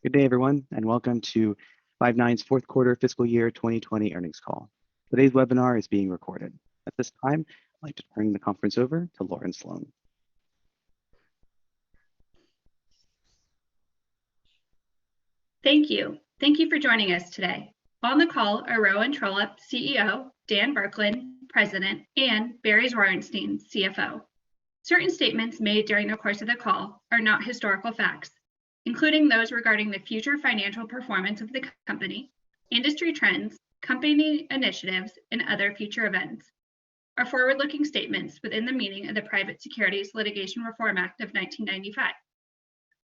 Good day, everyone, and welcome to Five9's fourth quarter fiscal year 2020 earnings call. Today's webinar is being recorded. At this time, I'd like to turn the conference over to Lauren Sloan. Thank you. Thank you for joining us today. On the call are Rowan Trollope, CEO, Dan Berkland, President, and Barry Zwarenstein, CFO. Certain statements made during the course of the call are not historical facts, including those regarding the future financial performance of the company, industry trends, company initiatives, and other future events, are forward-looking statements within the meaning of the Private Securities Litigation Reform Act of 1995.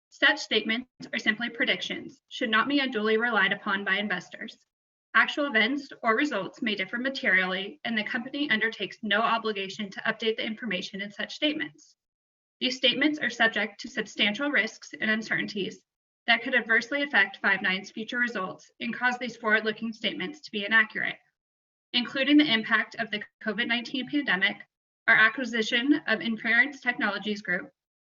Such statements are simply predictions, should not be unduly relied upon by investors. Actual events or results may differ materially, and the company undertakes no obligation to update the information in such statements. These statements are subject to substantial risks and uncertainties that could adversely affect Five9's future results and cause these forward-looking statements to be inaccurate, including the impact of the COVID-19 pandemic, our acquisition of Inference Technologies Group,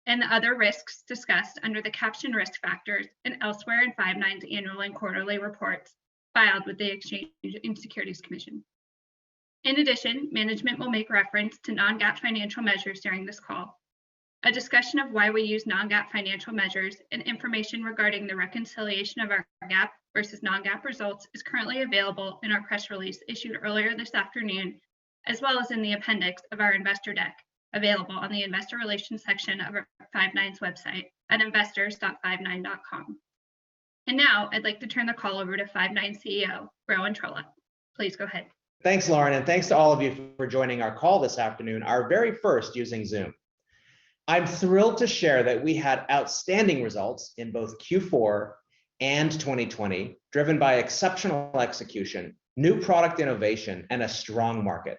and the other risks discussed under the caption risk factors and elsewhere in Five9's annual and quarterly reports filed with the Exchange and Securities Commission. In addition, management will make reference to non-GAAP financial measures during this call. A discussion of why we use non-GAAP financial measures and information regarding the reconciliation of our GAAP versus non-GAAP results is currently available in our press release issued earlier this afternoon, as well as in the appendix of our investor deck, available on the investor relations section of our Five9's website at investors.five9.com. And now I'd like to turn the call over to Five9 CEO, Rowan Trollope. Please go ahead. Thanks, Lauren, and thanks to all of you for joining our call this afternoon, our very first using Zoom. I'm thrilled to share that we had outstanding results in both Q4 and 2020, driven by exceptional execution, new product innovation, and a strong market.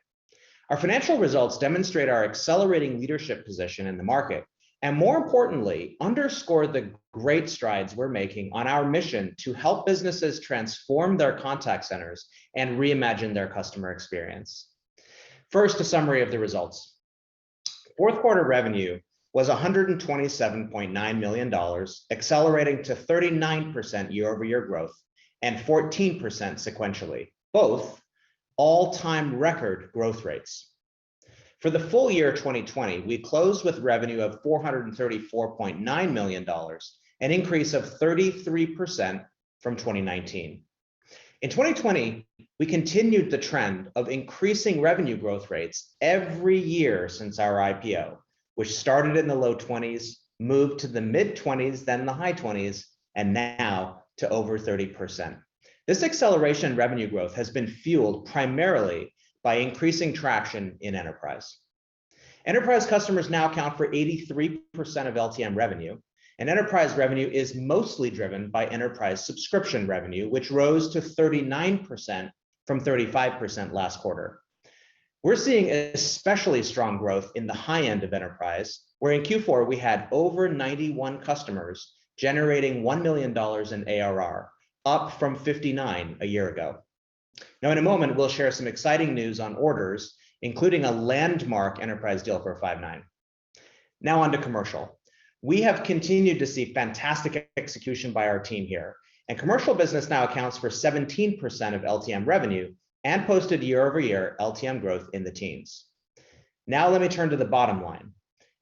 Our financial results demonstrate our accelerating leadership position in the market, and more importantly, underscore the great strides we're making on our mission to help businesses transform their contact centers and reimagine their customer experience. First, a summary of the results. Fourth quarter revenue was $127.9 million, accelerating to 39% year-over-year growth and 14% sequentially, both all-time record growth rates. For the full year 2020, we closed with revenue of $434.9 million, an increase of 33% from 2019. In 2020, we continued the trend of increasing revenue growth rates every year since our IPO, which started in the low 20s, moved to the mid 20s, then the high 20s, and now to over 30%. This acceleration in revenue growth has been fueled primarily by increasing traction in enterprise. Enterprise customers now account for 83% of LTM revenue, and enterprise revenue is mostly driven by enterprise subscription revenue, which rose to 39% from 35% last quarter. We're seeing especially strong growth in the high end of enterprise, where in Q4 we had over 91 customers generating $1 million in ARR, up from 59 a year ago. Now, in a moment, we'll share some exciting news on orders, including a landmark enterprise deal for Five9. Now on to commercial. We have continued to see fantastic execution by our team here, and commercial business now accounts for 17% of LTM revenue and posted year-over-year LTM growth in the teens. Now let me turn to the bottom line.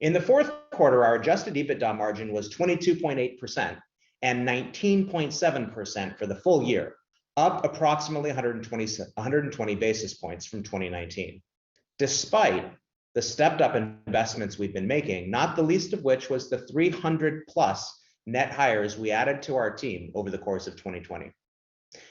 In the fourth quarter, our adjusted Ebitda margin was 22.8% and 19.7% for the full year, up approximately 120 basis points from 2019, despite the stepped up investments we've been making, not the least of which was the 300 plus net hires we added to our team over the course of 2020.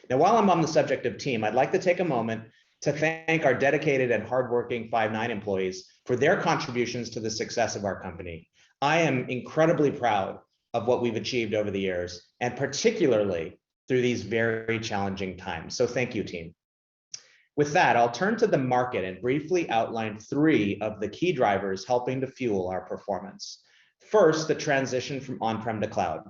Now, while I'm on the subject of team, I'd like to take a moment to thank our dedicated and hardworking Five9 employees for their contributions to the success of our company. I am incredibly proud of what we've achieved over the years, and particularly through these very challenging times. So thank you, team. With that, I'll turn to the market and briefly outline 3 of the key drivers helping to fuel our performance. First, the transition from on-prem to cloud.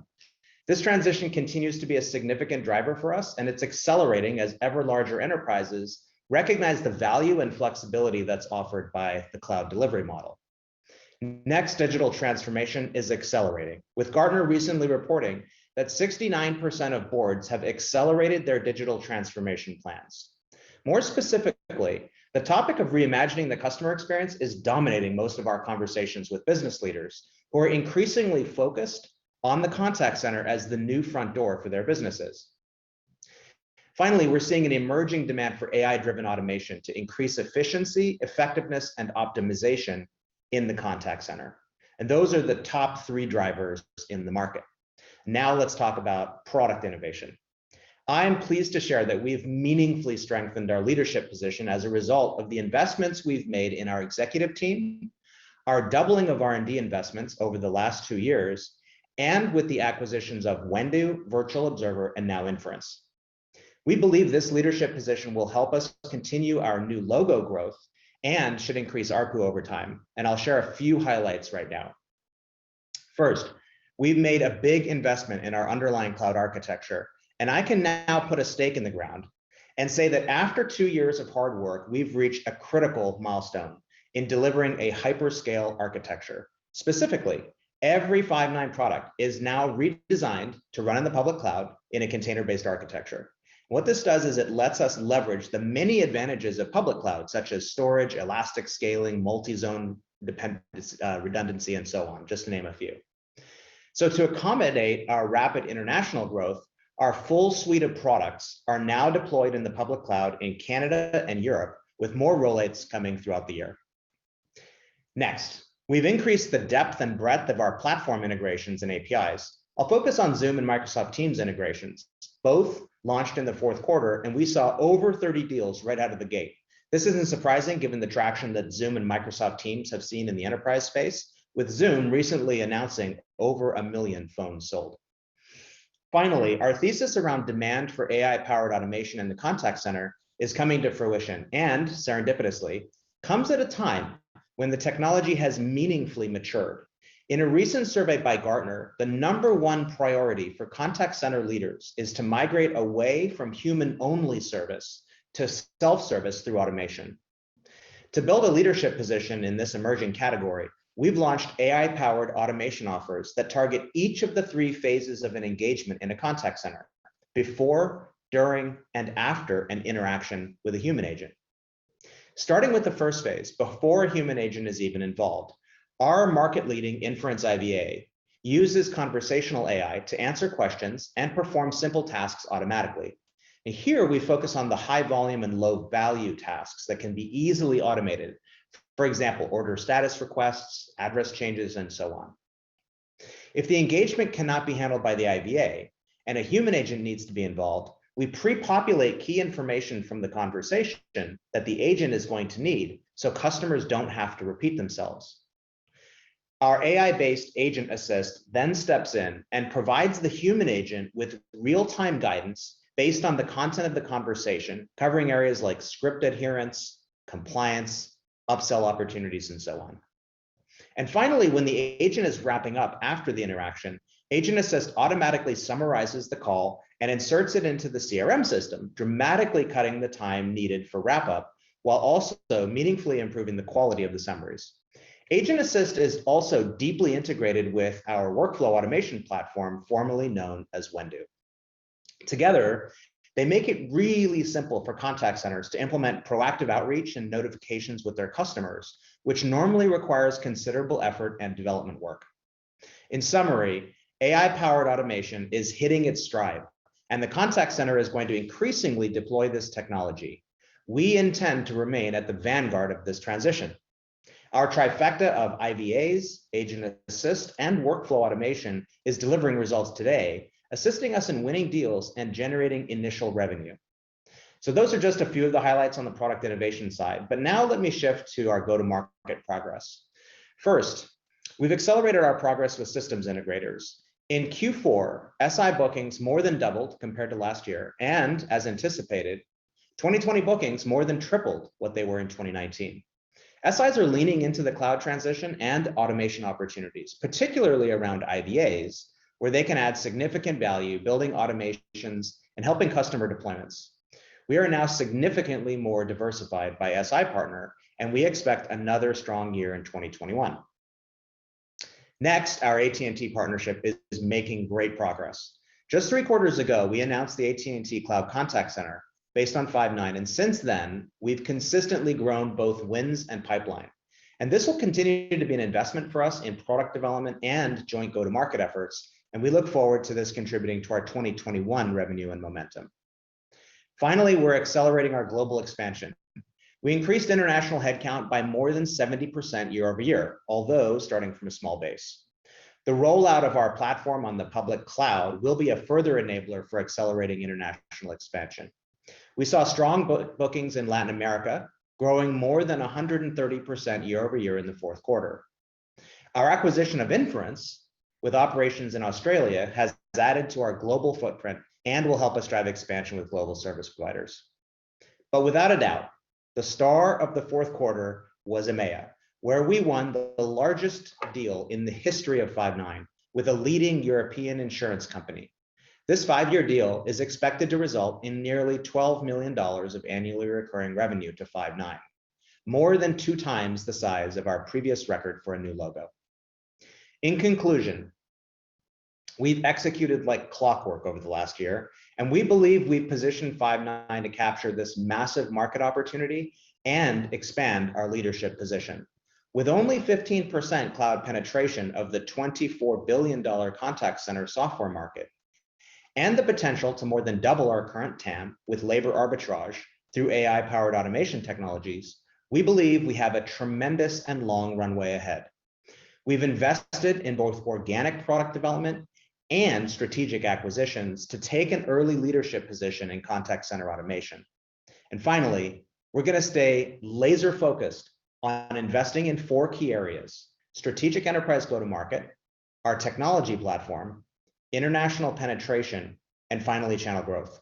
This transition continues to be a significant driver for us, and it's accelerating as ever larger enterprises recognize the value and flexibility that's offered by the cloud delivery model. Next, digital transformation is accelerating, with Gartner recently reporting that 69% of boards have accelerated their digital transformation plans. More specifically, the topic of reimagining the customer experience is dominating most of our conversations with business leaders who are increasingly focused on the contact center as the new front door for their businesses. Finally, we're seeing an emerging demand for AI-driven automation to increase efficiency, effectiveness, and optimization in the contact center. And those are the top 3 drivers in the market. Now let's talk about product innovation. I am pleased to share that we've meaningfully strengthened our leadership position as a result of the investments we've made in our executive team, our doubling of R&D investments over the last 2 years, and with the acquisitions of Whendu, Virtual Observer, and now Inference. We believe this leadership position will help us continue our new logo growth and should increase ARPU over time. And I'll share a few highlights right now. First, we've made a big investment in our underlying cloud architecture, and I can now put a stake in the ground and say that after 2 years of hard work, we've reached a critical milestone in delivering a hyperscale architecture. Specifically, every Five9 product is now redesigned to run in the public cloud in a container-based architecture. What this does is it lets us leverage the many advantages of public cloud, such as storage, elastic scaling, multi-zone redundancy, and so on, just to name a few. So to accommodate our rapid international growth, our full suite of products are now deployed in the public cloud in Canada and Europe, with more rollouts coming throughout the year. Next, we've increased the depth and breadth of our platform integrations and APIs. I'll focus on Zoom and Microsoft Teams integrations. Both launched in the 4th quarter, and we saw over 30 deals right out of the gate. This isn't surprising given the traction that Zoom and Microsoft Teams have seen in the enterprise space, with Zoom recently announcing over 1 million phones sold. Finally, our thesis around demand for AI-powered automation in the contact center is coming to fruition and, serendipitously, comes at a time when the technology has meaningfully matured. In a recent survey by Gartner, the #1 priority for contact center leaders is to migrate away from human-only service to self-service through automation. To build a leadership position in this emerging category, we've launched AI-powered automation offers that target each of the 3 phases of an engagement in a contact center: before, during, and after an interaction with a human agent. Starting with the first phase, before a human agent is even involved, our market-leading Inference IVA uses conversational AI to answer questions and perform simple tasks automatically. And here we focus on the high volume and low value tasks that can be easily automated. For example, order status requests, address changes, and so on. If the engagement cannot be handled by the IVA and a human agent needs to be involved, we pre-populate key information from the conversation that the agent is going to need so customers don't have to repeat themselves. Our AI-based agent assist then steps in and provides the human agent with real-time guidance based on the content of the conversation, covering areas like script adherence, compliance, upsell opportunities, and so on. And finally, when the agent is wrapping up after the interaction, Agent Assist automatically summarizes the call and inserts it into the CRM system, dramatically cutting the time needed for wrap-up, while also meaningfully improving the quality of the summaries. Agent Assist is also deeply integrated with our workflow automation platform, formerly known as Whendu. Together, they make it really simple for contact centers to implement proactive outreach and notifications with their customers, which normally requires considerable effort and development work. In summary, AI-powered automation is hitting its stride, and the contact center is going to increasingly deploy this technology. We intend to remain at the vanguard of this transition. Our trifecta of IVAs, Agent Assist, and workflow automation is delivering results today, assisting us in winning deals and generating initial revenue. So those are just a few of the highlights on the product innovation side, but now let me shift to our go-to-market progress. First, we've accelerated our progress with systems integrators. In Q4, SI bookings more than doubled compared to last year, and as anticipated, 2020 bookings more than tripled what they were in 2019. SIs are leaning into the cloud transition and automation opportunities, particularly around IVAs, where they can add significant value building automations and helping customer deployments. We are now significantly more diversified by SI partner, and we expect another strong year in 2021. Next, our AT&T partnership is making great progress. Just 3 quarters ago, we announced the AT&T Cloud Contact Center based on Five9, and since then, we've consistently grown both wins and pipeline. And this will continue to be an investment for us in product development and joint go-to-market efforts, and we look forward to this contributing to our 2021 revenue and momentum. Finally, we're accelerating our global expansion. We increased international headcount by more than 70% year over year, although starting from a small base. The rollout of our platform on the public cloud will be a further enabler for accelerating international expansion. We saw strong bookings in Latin America, growing more than 130% year over year in the fourth quarter. Our acquisition of Inference, with operations in Australia, has added to our global footprint and will help us drive expansion with global service providers. But without a doubt, the star of the fourth quarter was EMEA, where we won the largest deal in the history of Five9 with a leading European insurance company. This 5-year deal is expected to result in nearly $12 million of annually recurring revenue to Five9, more than 2 times the size of our previous record for a new logo. In conclusion, we've executed like clockwork over the last year, and we believe we've positioned Five9 to capture this massive market opportunity and expand our leadership position. With only 15% cloud penetration of the $24 billion contact center software market, and the potential to more than double our current TAM with labor arbitrage through AI-powered automation technologies, we believe we have a tremendous and long runway ahead. We've invested in both organic product development and strategic acquisitions to take an early leadership position in contact center automation. And finally, we're going to stay laser focused on investing in 4 key areas: strategic enterprise go-to-market, our technology platform, international penetration, and finally, channel growth.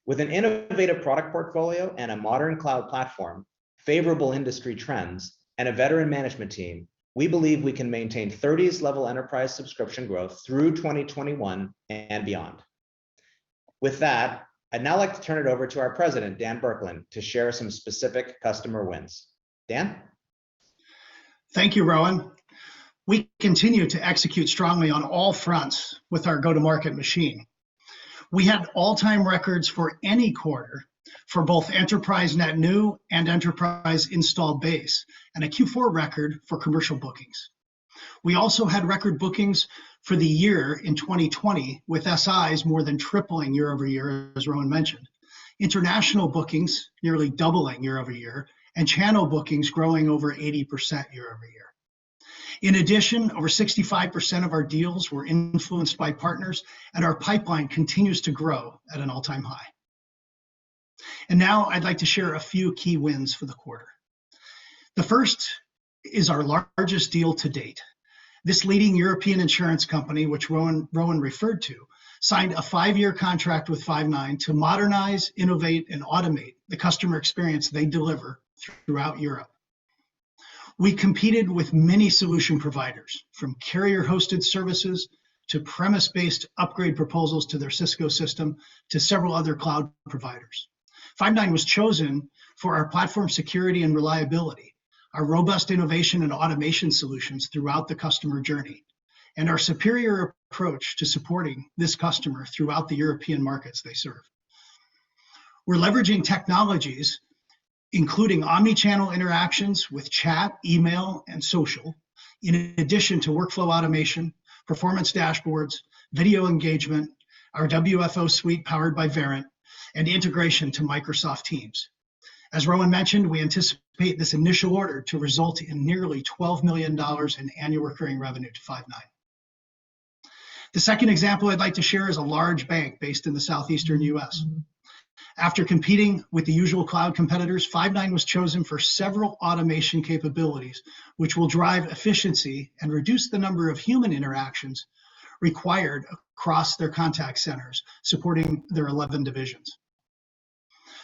With an innovative product portfolio and a modern cloud platform, favorable industry trends, and a veteran management team, we believe we can maintain 30s level enterprise subscription growth through 2021 and beyond. With that, I'd now like to turn it over to our president, Dan Burkland, to share some specific customer wins. Dan? Thank you, Rowan. We continue to execute strongly on all fronts with our go-to-market machine. We had all-time records for any quarter for both enterprise net new and enterprise installed base, and a Q4 record for commercial bookings. We also had record bookings for the year in 2020, with SIs more than tripling year over year, as Rowan mentioned. International bookings nearly doubling year over year, and channel bookings growing over 80% year over year. In addition, over 65% of our deals were influenced by partners, and our pipeline continues to grow at an all-time high. And now I'd like to share a few key wins for the quarter. The first is our largest deal to date. This leading European insurance company, which Rowan referred to, signed a 5-year contract with Five9 to modernize, innovate, and automate the customer experience they deliver throughout Europe. We competed with many solution providers, from carrier-hosted services to premise-based upgrade proposals to their Cisco system to several other cloud providers. Five9 was chosen for our platform security and reliability, our robust innovation and automation solutions throughout the customer journey, and our superior approach to supporting this customer throughout the European markets they serve. We're leveraging technologies including omni-channel interactions with chat, email, and social, in addition to workflow automation, performance dashboards, video engagement, our WFO suite powered by Verint, and integration to Microsoft Teams. As Rowan mentioned, we anticipate this initial order to result in nearly $12 million in annual recurring revenue to Five9. The second example I'd like to share is a large bank based in the southeastern US. After competing with the usual cloud competitors, Five9 was chosen for several automation capabilities, which will drive efficiency and reduce the number of human interactions required across their contact centers, supporting their 11 divisions.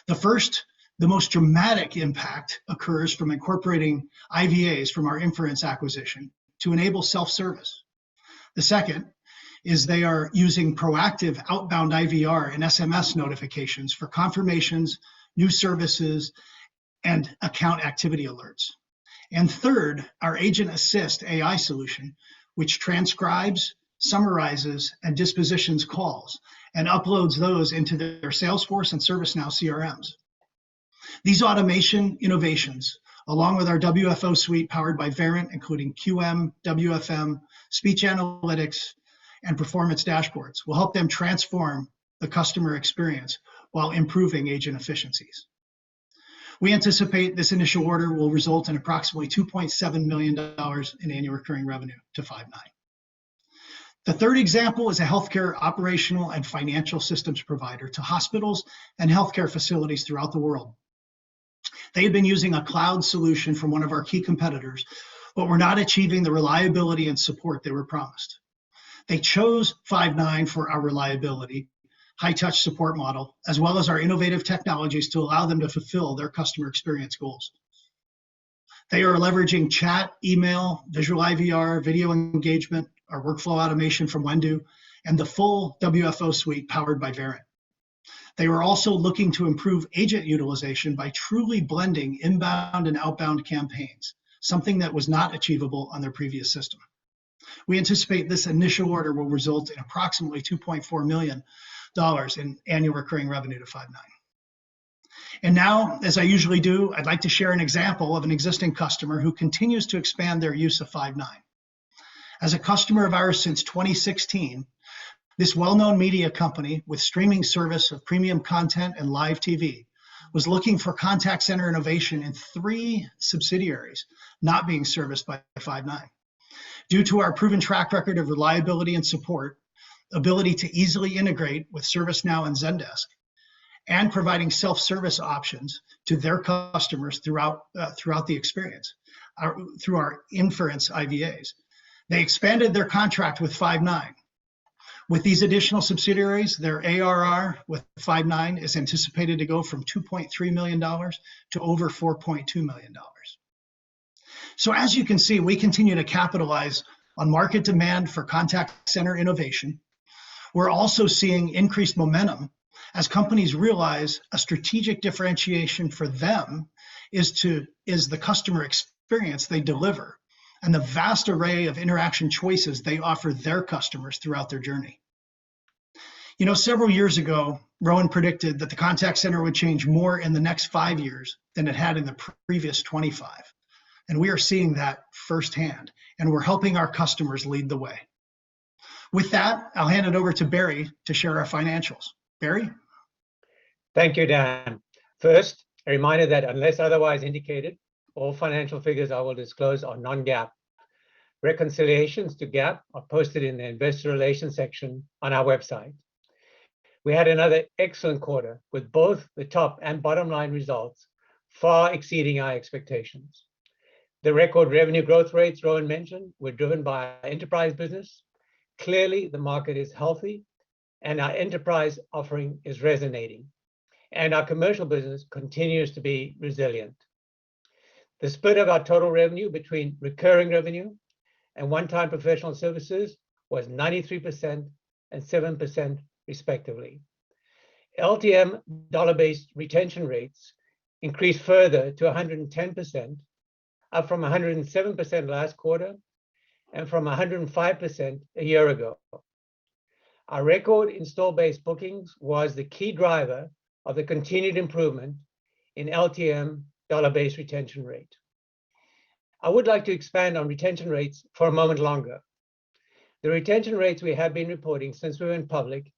The most dramatic impact occurs from incorporating IVAs from our Inference acquisition to enable self-service. The second is they are using proactive outbound IVR and SMS notifications for confirmations, new services, and account activity alerts. And third, our Agent Assist AI solution, which transcribes, summarizes, and dispositions calls and uploads those into their Salesforce and ServiceNow CRMs. These automation innovations, along with our WFO suite powered by Verint, including QM, WFM, speech analytics, and performance dashboards, will help them transform the customer experience while improving agent efficiencies. We anticipate this initial order will result in approximately $2.7 million in annual recurring revenue to Five9. The third example is a healthcare operational and financial systems provider to hospitals and healthcare facilities throughout the world. They had been using a cloud solution from one of our key competitors, but were not achieving the reliability and support they were promised. They chose Five9 for our reliability, high-touch support model, as well as our innovative technologies to allow them to fulfill their customer experience goals. They are leveraging chat, email, visual IVR, video engagement, our workflow automation from Wendo, and the full WFO suite powered by Verint. They were also looking to improve agent utilization by truly blending inbound and outbound campaigns, something that was not achievable on their previous system. We anticipate this initial order will result in approximately $2.4 million in annual recurring revenue to Five9. And now, as I usually do, I'd like to share an example of an existing customer who continues to expand their use of Five9. As a customer of ours since 2016, this well-known media company with streaming service of premium content and live TV was looking for contact center innovation in 3 subsidiaries not being serviced by Five9. Due to our proven track record of reliability and support, ability to easily integrate with ServiceNow and Zendesk, and providing self-service options to their customers throughout the experience, through our inference IVAs, they expanded their contract with Five9. With these additional subsidiaries, their ARR with Five9 is anticipated to go from $2.3 million to over $4.2 million. So as you can see, we continue to capitalize on market demand for contact center innovation. We're also seeing increased momentum as companies realize a strategic differentiation for them is the customer experience they deliver and the vast array of interaction choices they offer their customers throughout their journey. You know, several years ago, Rowan predicted that the contact center would change more in the next 5 years than it had in the previous 25. And we are seeing that firsthand, and we're helping our customers lead the way. With that, I'll hand it over to Barry to share our financials. Barry? Thank you, Dan. First, a reminder that unless otherwise indicated, all financial figures I will disclose are non-GAAP. Reconciliations to GAAP are posted in the Investor Relations section on our website. We had another excellent quarter with both the top and bottom line results far exceeding our expectations. The record revenue growth rates Rowan mentioned were driven by our enterprise business. Clearly, the market is healthy and our enterprise offering is resonating, and our commercial business continues to be resilient. The split of our total revenue between recurring revenue and one-time professional services was 93% and 7% respectively. LTM dollar-based retention rates increased further to 110%, up from 107% last quarter and from 105% a year ago. Our record install-based bookings was the key driver of the continued improvement in LTM dollar-based retention rate. I would like to expand on retention rates for a moment longer. The retention rates we have been reporting since we went public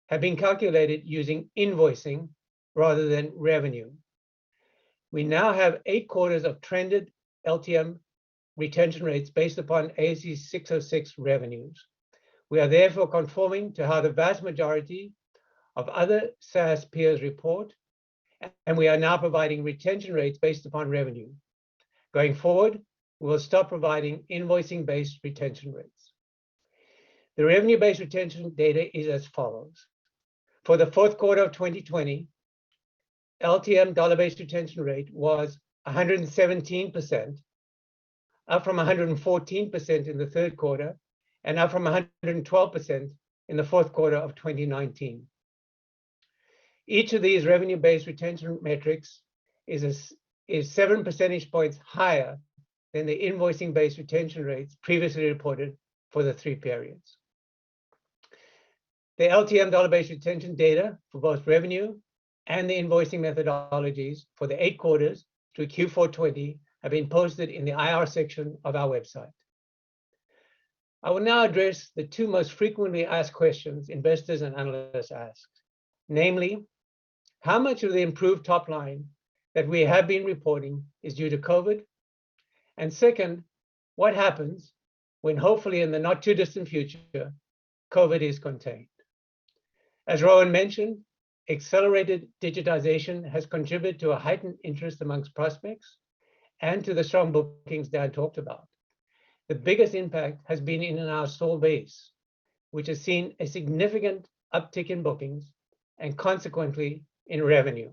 have been calculated using invoicing rather than revenue. We now have 8 quarters of trended LTM retention rates based upon ASC 606 revenues. We are therefore conforming to how the vast majority of other SaaS peers report, and we are now providing retention rates based upon revenue. Going forward, we will stop providing invoicing-based retention rates. The revenue-based retention data is as follows. For the fourth quarter of 2020, LTM dollar-based retention rate was 117%, up from 114% in the third quarter, and up from 112% in the fourth quarter of 2019. Each of these revenue-based retention metrics is 7 percentage points higher than the invoicing-based retention rates previously reported for the 3 periods. The LTM dollar-based retention data for both revenue and the invoicing methodologies for the 8 quarters through Q4 20 have been posted in the IR section of our website. I will now address the 2 most frequently asked questions investors and analysts ask, namely, how much of the improved top line that we have been reporting is due to COVID? And second, what happens when hopefully in the not too distant future, COVID is contained? As Rowan mentioned, accelerated digitization has contributed to a heightened interest amongst prospects and to the strong bookings Dan talked about. The biggest impact has been in our installed base, which has seen a significant uptick in bookings and consequently in revenue.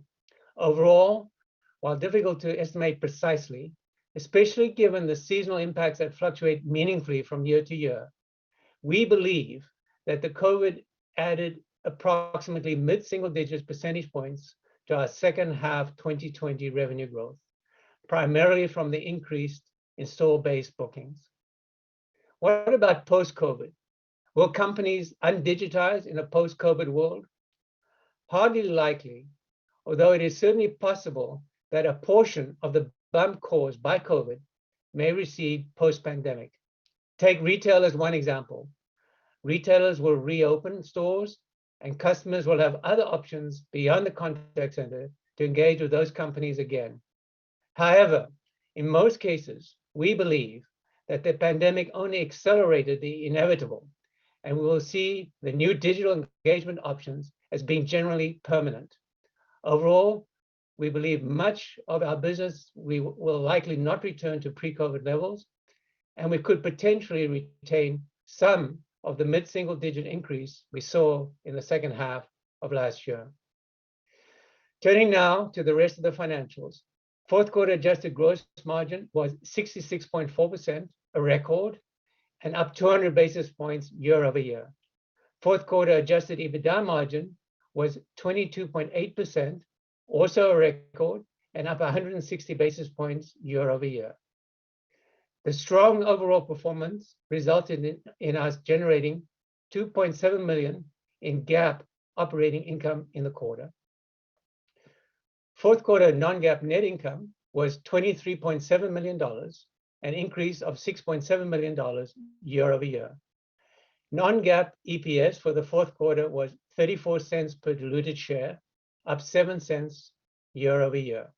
Overall, while difficult to estimate precisely, especially given the seasonal impacts that fluctuate meaningfully from year to year, we believe that the COVID added approximately mid-single digits percentage points to our second half 2020 revenue growth, primarily from the increased installed base bookings. What about post-COVID? Will companies undigitize in a post-COVID world? Hardly likely, although it is certainly possible that a portion of the bump caused by COVID may recede post-pandemic. Take retail as one example. Retailers will reopen stores and customers will have other options beyond the contact center to engage with those companies again. However, in most cases, we believe that the pandemic only accelerated the inevitable, and we will see the new digital engagement options as being generally permanent. Overall, we believe much of our business will likely not return to pre-COVID levels, and we could potentially retain some of the mid-single digit increase we saw in the second half of last year. Turning now to the rest of the financials. Fourth quarter adjusted gross margin was 66.4%, a record, and up 200 basis points year over year. Fourth quarter adjusted EBITDA margin was 22.8%, also a record, and up 160 basis points year over year. The strong overall performance resulted in us generating $2.7 million in GAAP operating income in the quarter. Fourth quarter non-GAAP net income was $23.7 million, an increase of $6.7 million year over year. Non-GAAP EPS for the fourth quarter was 34 cents per diluted share, up 7 cents year over year.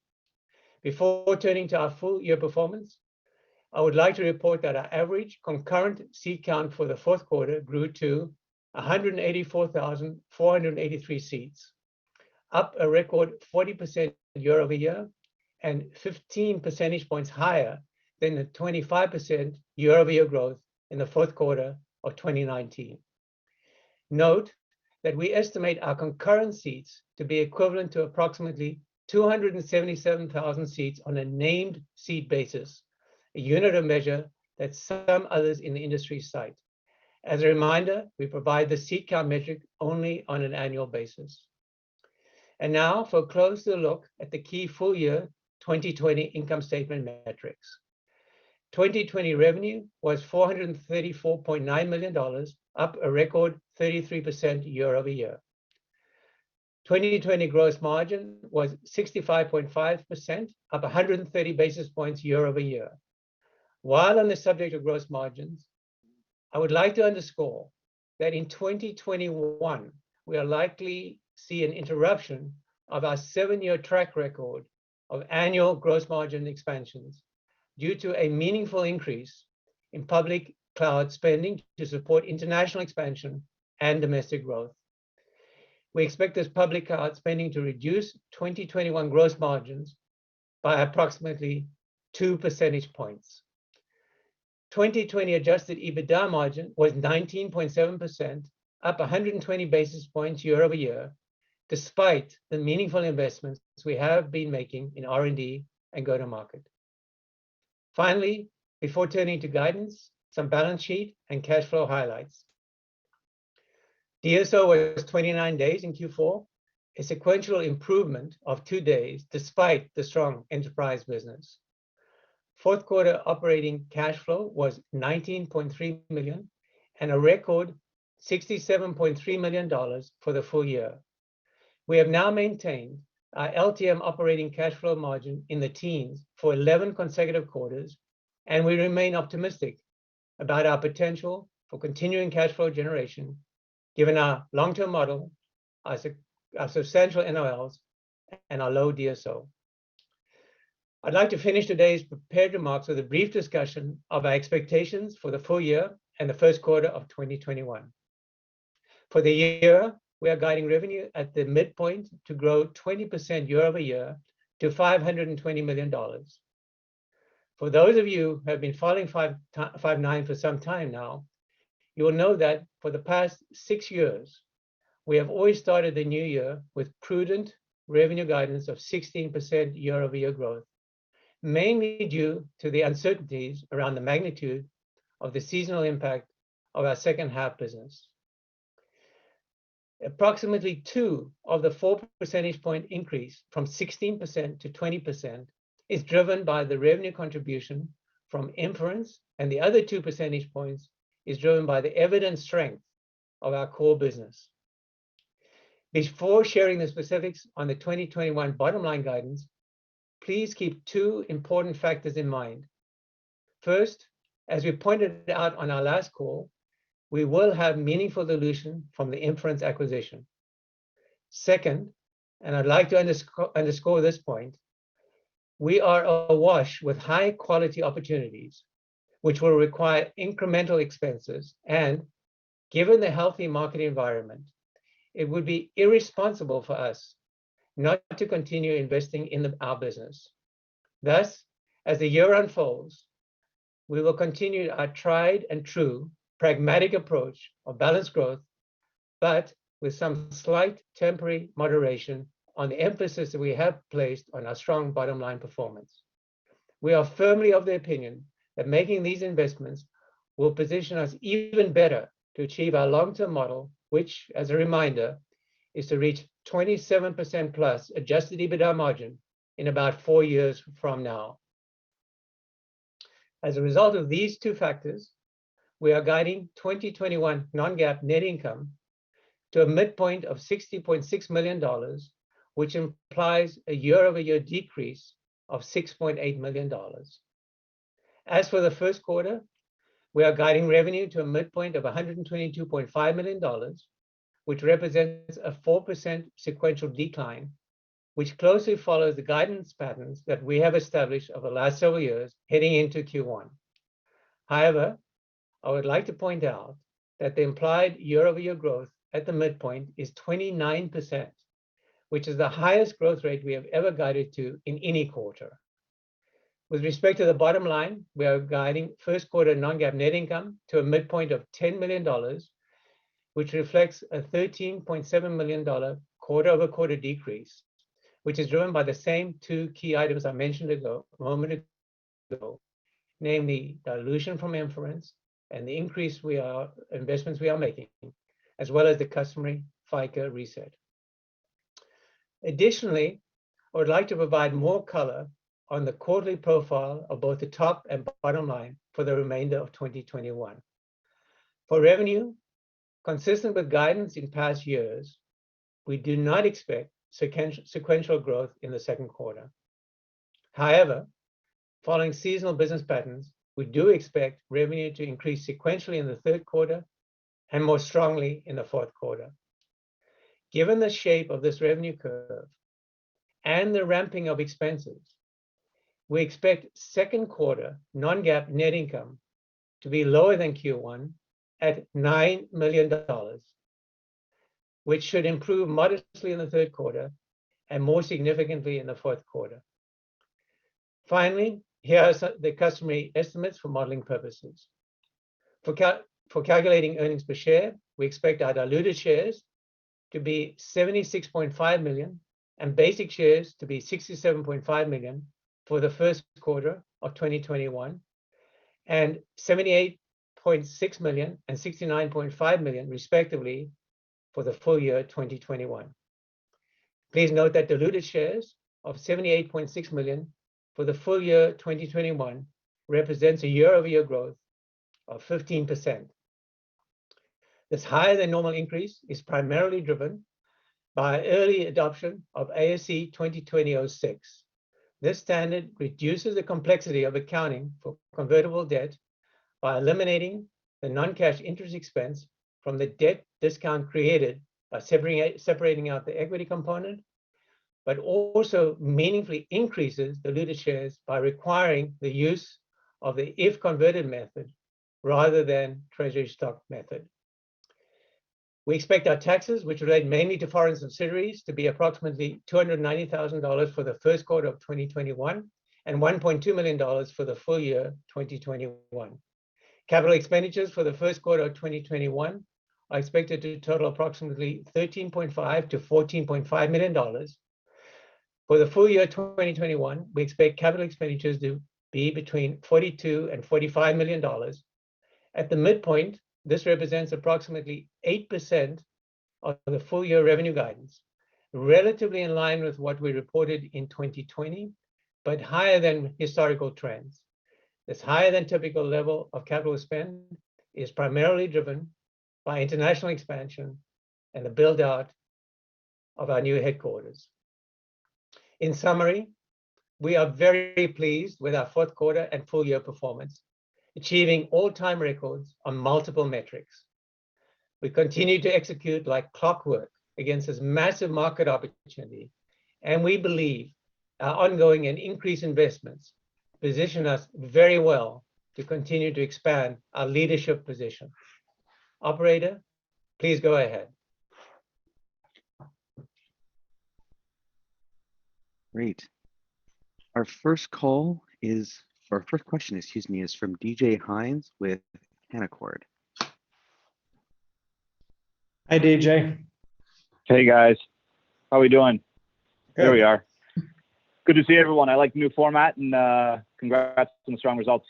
Before turning to our full year performance, I would like to report that our average concurrent seat count for the fourth quarter grew to 184,483 seats, up a record 40% year over year and 15 percentage points higher than the 25% year over year growth in the fourth quarter of 2019. Note that we estimate our concurrent seats to be equivalent to approximately 277,000 seats on a named seat basis, a unit of measure that some others in the industry cite. As a reminder, we provide the seat count metric only on an annual basis. And now for a closer look at the key full year 2020 income statement metrics. 2020 revenue was $434.9 million, up a record 33% year over year. 2020 gross margin was 65.5%, up 130 basis points year over year. While on the subject of gross margins, I would like to underscore that in 2021, we are likely see an interruption of our 7-year track record of annual gross margin expansions due to a meaningful increase in public cloud spending to support international expansion and domestic growth. We expect this public cloud spending to reduce 2021 gross margins by approximately 2 percentage points. 2020 adjusted EBITDA margin was 19.7%, up 120 basis points year over year, despite the meaningful investments we have been making in R&D and go-to-market. Finally, before turning to guidance, some balance sheet and cash flow highlights. DSO was 29 days in Q4, a sequential improvement of 2 days despite the strong enterprise business. Fourth quarter operating cash flow was $19.3 million and a record $67.3 million for the full year. We have now maintained our LTM operating cash flow margin in the teens for 11 consecutive quarters, and we remain optimistic about our potential for continuing cash flow generation, given our long-term model, our substantial NOLs, and our low DSO. I'd like to finish today's prepared remarks with a brief discussion of our expectations for the full year and the first quarter of 2021. For the year, we are guiding revenue at the midpoint to grow 20% year over year to $520 million. For those of you who have been following Five9 for some time now, you will know that for the past 6 years, we have always started the new year with prudent revenue guidance of 16% year-over-year growth, mainly due to the uncertainties around the magnitude of the seasonal impact of our second half business. Approximately 2 of the 4 percentage point increase from 16% to 20% is driven by the revenue contribution from inference, and the other 2 percentage points is driven by the evident strength of our core business. Before sharing the specifics on the 2021 bottom line guidance, please keep 2 important factors in mind. First, as we pointed out on our last call, we will have meaningful dilution from the inference acquisition. Second, and I'd like to underscore this point, we are awash with high quality opportunities, which will require incremental expenses, and given the healthy market environment, it would be irresponsible for us not to continue investing in our business. Thus, as the year unfolds, we will continue our tried and true pragmatic approach of balanced growth, but with some slight temporary moderation on the emphasis that we have placed on our strong bottom line performance. We are firmly of the opinion that making these investments will position us even better to achieve our long-term model, which, as a reminder, is to reach 27% plus adjusted EBITDA margin in about 4 years from now. As a result of these 2 factors, we are guiding 2021 non-GAAP net income to a midpoint of $60.6 million, which implies a year-over-year decrease of $6.8 million. As for the first quarter, we are guiding revenue to a midpoint of $122.5 million, which represents a 4% sequential decline, which closely follows the guidance patterns that we have established over the last several years heading into Q1. However, I would like to point out that the implied year-over-year growth at the midpoint is 29%, which is the highest growth rate we have ever guided to in any quarter. With respect to the bottom line, we are guiding first quarter non-GAAP net income to a midpoint of $10 million, which reflects a $13.7 million quarter-over-quarter decrease, which is driven by the same 2 key items I mentioned a moment ago, namely dilution from inference and the investments we are making, as well as the customary FICA reset. Additionally, I would like to provide more color on the quarterly profile of both the top and bottom line for the remainder of 2021. For revenue, consistent with guidance in past years, we do not expect sequential growth in the second quarter. However, following seasonal business patterns, we do expect revenue to increase sequentially in the third quarter and more strongly in the fourth quarter. Given the shape of this revenue curve and the ramping of expenses, we expect second quarter non-GAAP net income to be lower than Q1 at $9 million, which should improve modestly in the third quarter and more significantly in the fourth quarter. Finally, here are the customary estimates for modeling purposes. For calculating earnings per share, we expect our diluted shares to be 76.5 million and basic shares to be 67.5 million for the first quarter of 2021, and 78.6 million and 69.5 million respectively for the full year 2021. Please note that diluted shares of 78.6 million for the full year 2021 represents a year-over-year growth of 15%. This higher than normal increase is primarily driven by early adoption of ASC 2020-06. This standard reduces the complexity of accounting for convertible debt by eliminating the non-cash interest expense from the debt discount created by separating out the equity component, but also meaningfully increases diluted shares by requiring the use of the if converted method rather than treasury stock method. We expect our taxes, which relate mainly to foreign subsidiaries, to be approximately $290,000 for the first quarter of 2021 and $1.2 million for the full year 2021. Capital expenditures for the first quarter of 2021 are expected to total approximately $13.5 to $14.5 million. For the full year 2021, we expect capital expenditures to be between $42 and $45 million. At the midpoint, this represents approximately 8% of the full year revenue guidance, relatively in line with what we reported in 2020, but higher than historical trends. This higher than typical level of capital spend is primarily driven by international expansion and the build out of our new headquarters. In summary, we are very pleased with our fourth quarter and full year performance, achieving all-time records on multiple metrics. We continue to execute like clockwork against this massive market opportunity, and we believe our ongoing and increased investments position us very well to continue to expand our leadership position. Operator, please go ahead. Great. Our first question, is from DJ Hines with Canaccord. Hi, DJ. Hey guys, how we doing? Good. There we are. Good to see everyone. I like the new format, and congrats on the strong results.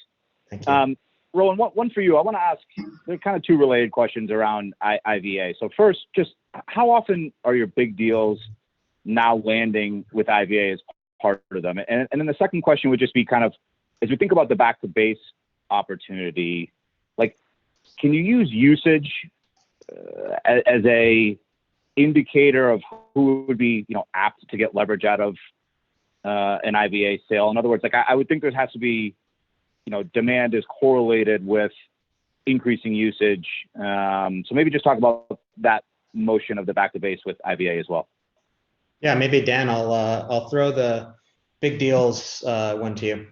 Thank you. Rowan, one for you. I want to ask, there are kind of two related questions around IVA. So first, just how often are your big deals now landing with IVA as part of them? And then the second question would just be kind of, as we think about the back to base opportunity, like, can you use usage as a indicator of who would be, apt to get leverage out of an IVA sale? In other words, like I would think there has to be, demand is correlated with increasing usage. So maybe just talk about that motion of the back to base with IVA as well. Yeah, maybe Dan, I'll throw the big deals one to you.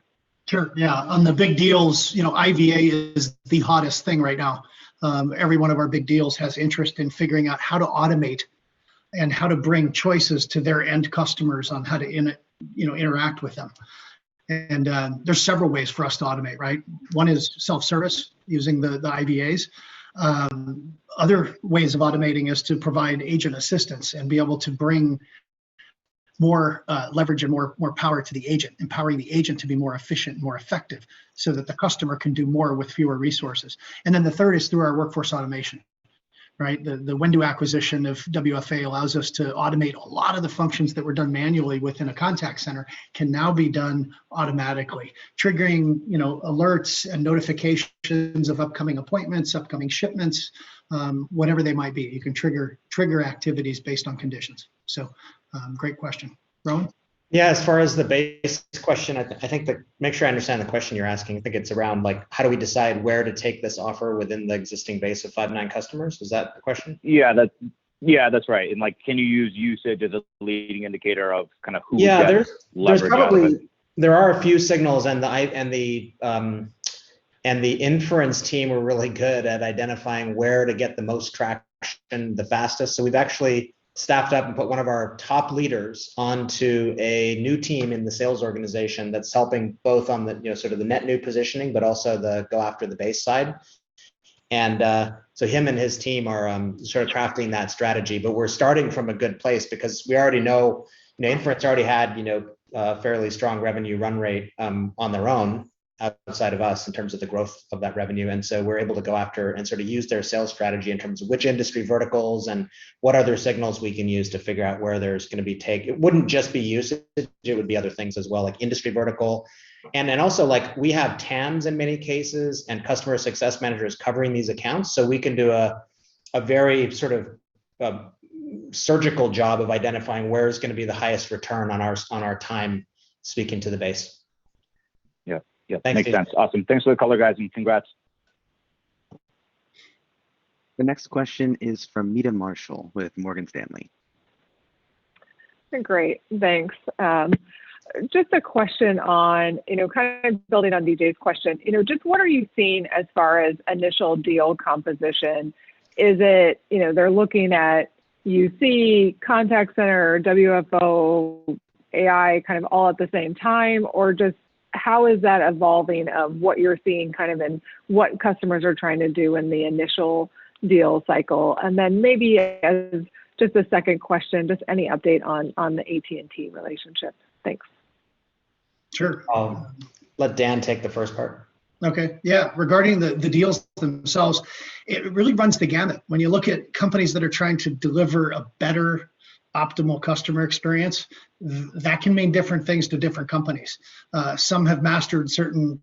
Sure. Yeah. On the big deals, IVA is the hottest thing right now. Every one of our big deals has interest in figuring out how to automate and how to bring choices to their end customers on how to interact with them. And there's several ways for us to automate, right? One is self-service using the IVAs. Other ways of automating is to provide agent assistance and be able to bring more leverage and more power to the agent, empowering the agent to be more efficient, more effective, so that the customer can do more with fewer resources. And then the third is through our workforce automation, right? The Wendo acquisition of WFA allows us to automate a lot of the functions that were done manually within a contact center can now be done automatically, triggering alerts and notifications of upcoming appointments, upcoming shipments, whatever they might be. You can trigger activities based on conditions. So great question. Rowan? Yeah, as far as the base question, I think make sure I understand the question you're asking. I think it's around like, how do we decide where to take this offer within the existing base of Five9 customers? Is that the question? Yeah, that's right. And like, can you use usage as a leading indicator of kind of who? Yeah, there's probably there are a few signals, and the inference team were really good at identifying where to get the most traction the fastest. So we've actually staffed up and put one of our top leaders onto a new team in the sales organization that's helping both on the sort of the net new positioning, but also the go after the base side. And so him and his team are sort of crafting that strategy. But we're starting from a good place because we already know, Inference already had a fairly strong revenue run rate on their own outside of us in terms of the growth of that revenue. And so we're able to go after and sort of use their sales strategy in terms of which industry verticals and what other signals we can use to figure out where there's going to be take. It wouldn't just be usage, it would be other things as well, like industry vertical. And also like we have TAMs in many cases and customer success managers covering these accounts. So we can do a a very sort of surgical job of identifying where is going to be the highest return on our time speaking to the base. Yeah, Thanks, makes Steve. sense. Awesome. Thanks for the color, guys, and congrats. The next question is from Meta Marshall with Morgan Stanley. Great, thanks. Just a question on, kind of building on DJ's question, just what are you seeing as far as initial deal composition? Is it, they're looking at UC, contact center, WFO, AI kind of all at the same time, or just how is that evolving of what you're seeing kind of in what customers are trying to do in the initial deal cycle? And then maybe as just a second question, just any update on the AT&T relationship? Thanks. Sure. I'll let Dan take the first part. Okay. Yeah. Regarding the deals themselves, it really runs the gamut. When you look at companies that are trying to deliver a better optimal customer experience, that can mean different things to different companies. Some have mastered certain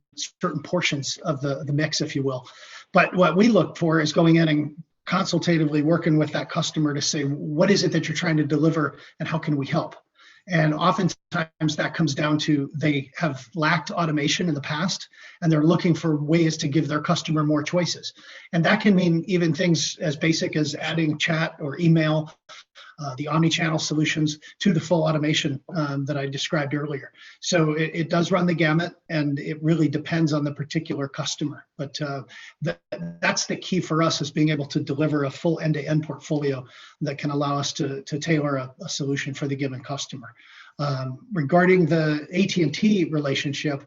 portions of the mix, if you will. But what we look for is going in and consultatively working with that customer to say, what is it that you're trying to deliver and how can we help? And oftentimes that comes down to they have lacked automation in the past and they're looking for ways to give their customer more choices. And that can mean even things as basic as adding chat or email, the omni-channel solutions to the full automation that I described earlier. So it does run the gamut and it really depends on the particular customer. But that's the key for us, is being able to deliver a full end-to-end portfolio that can allow us to tailor a solution for the given customer. Regarding the AT&T relationship,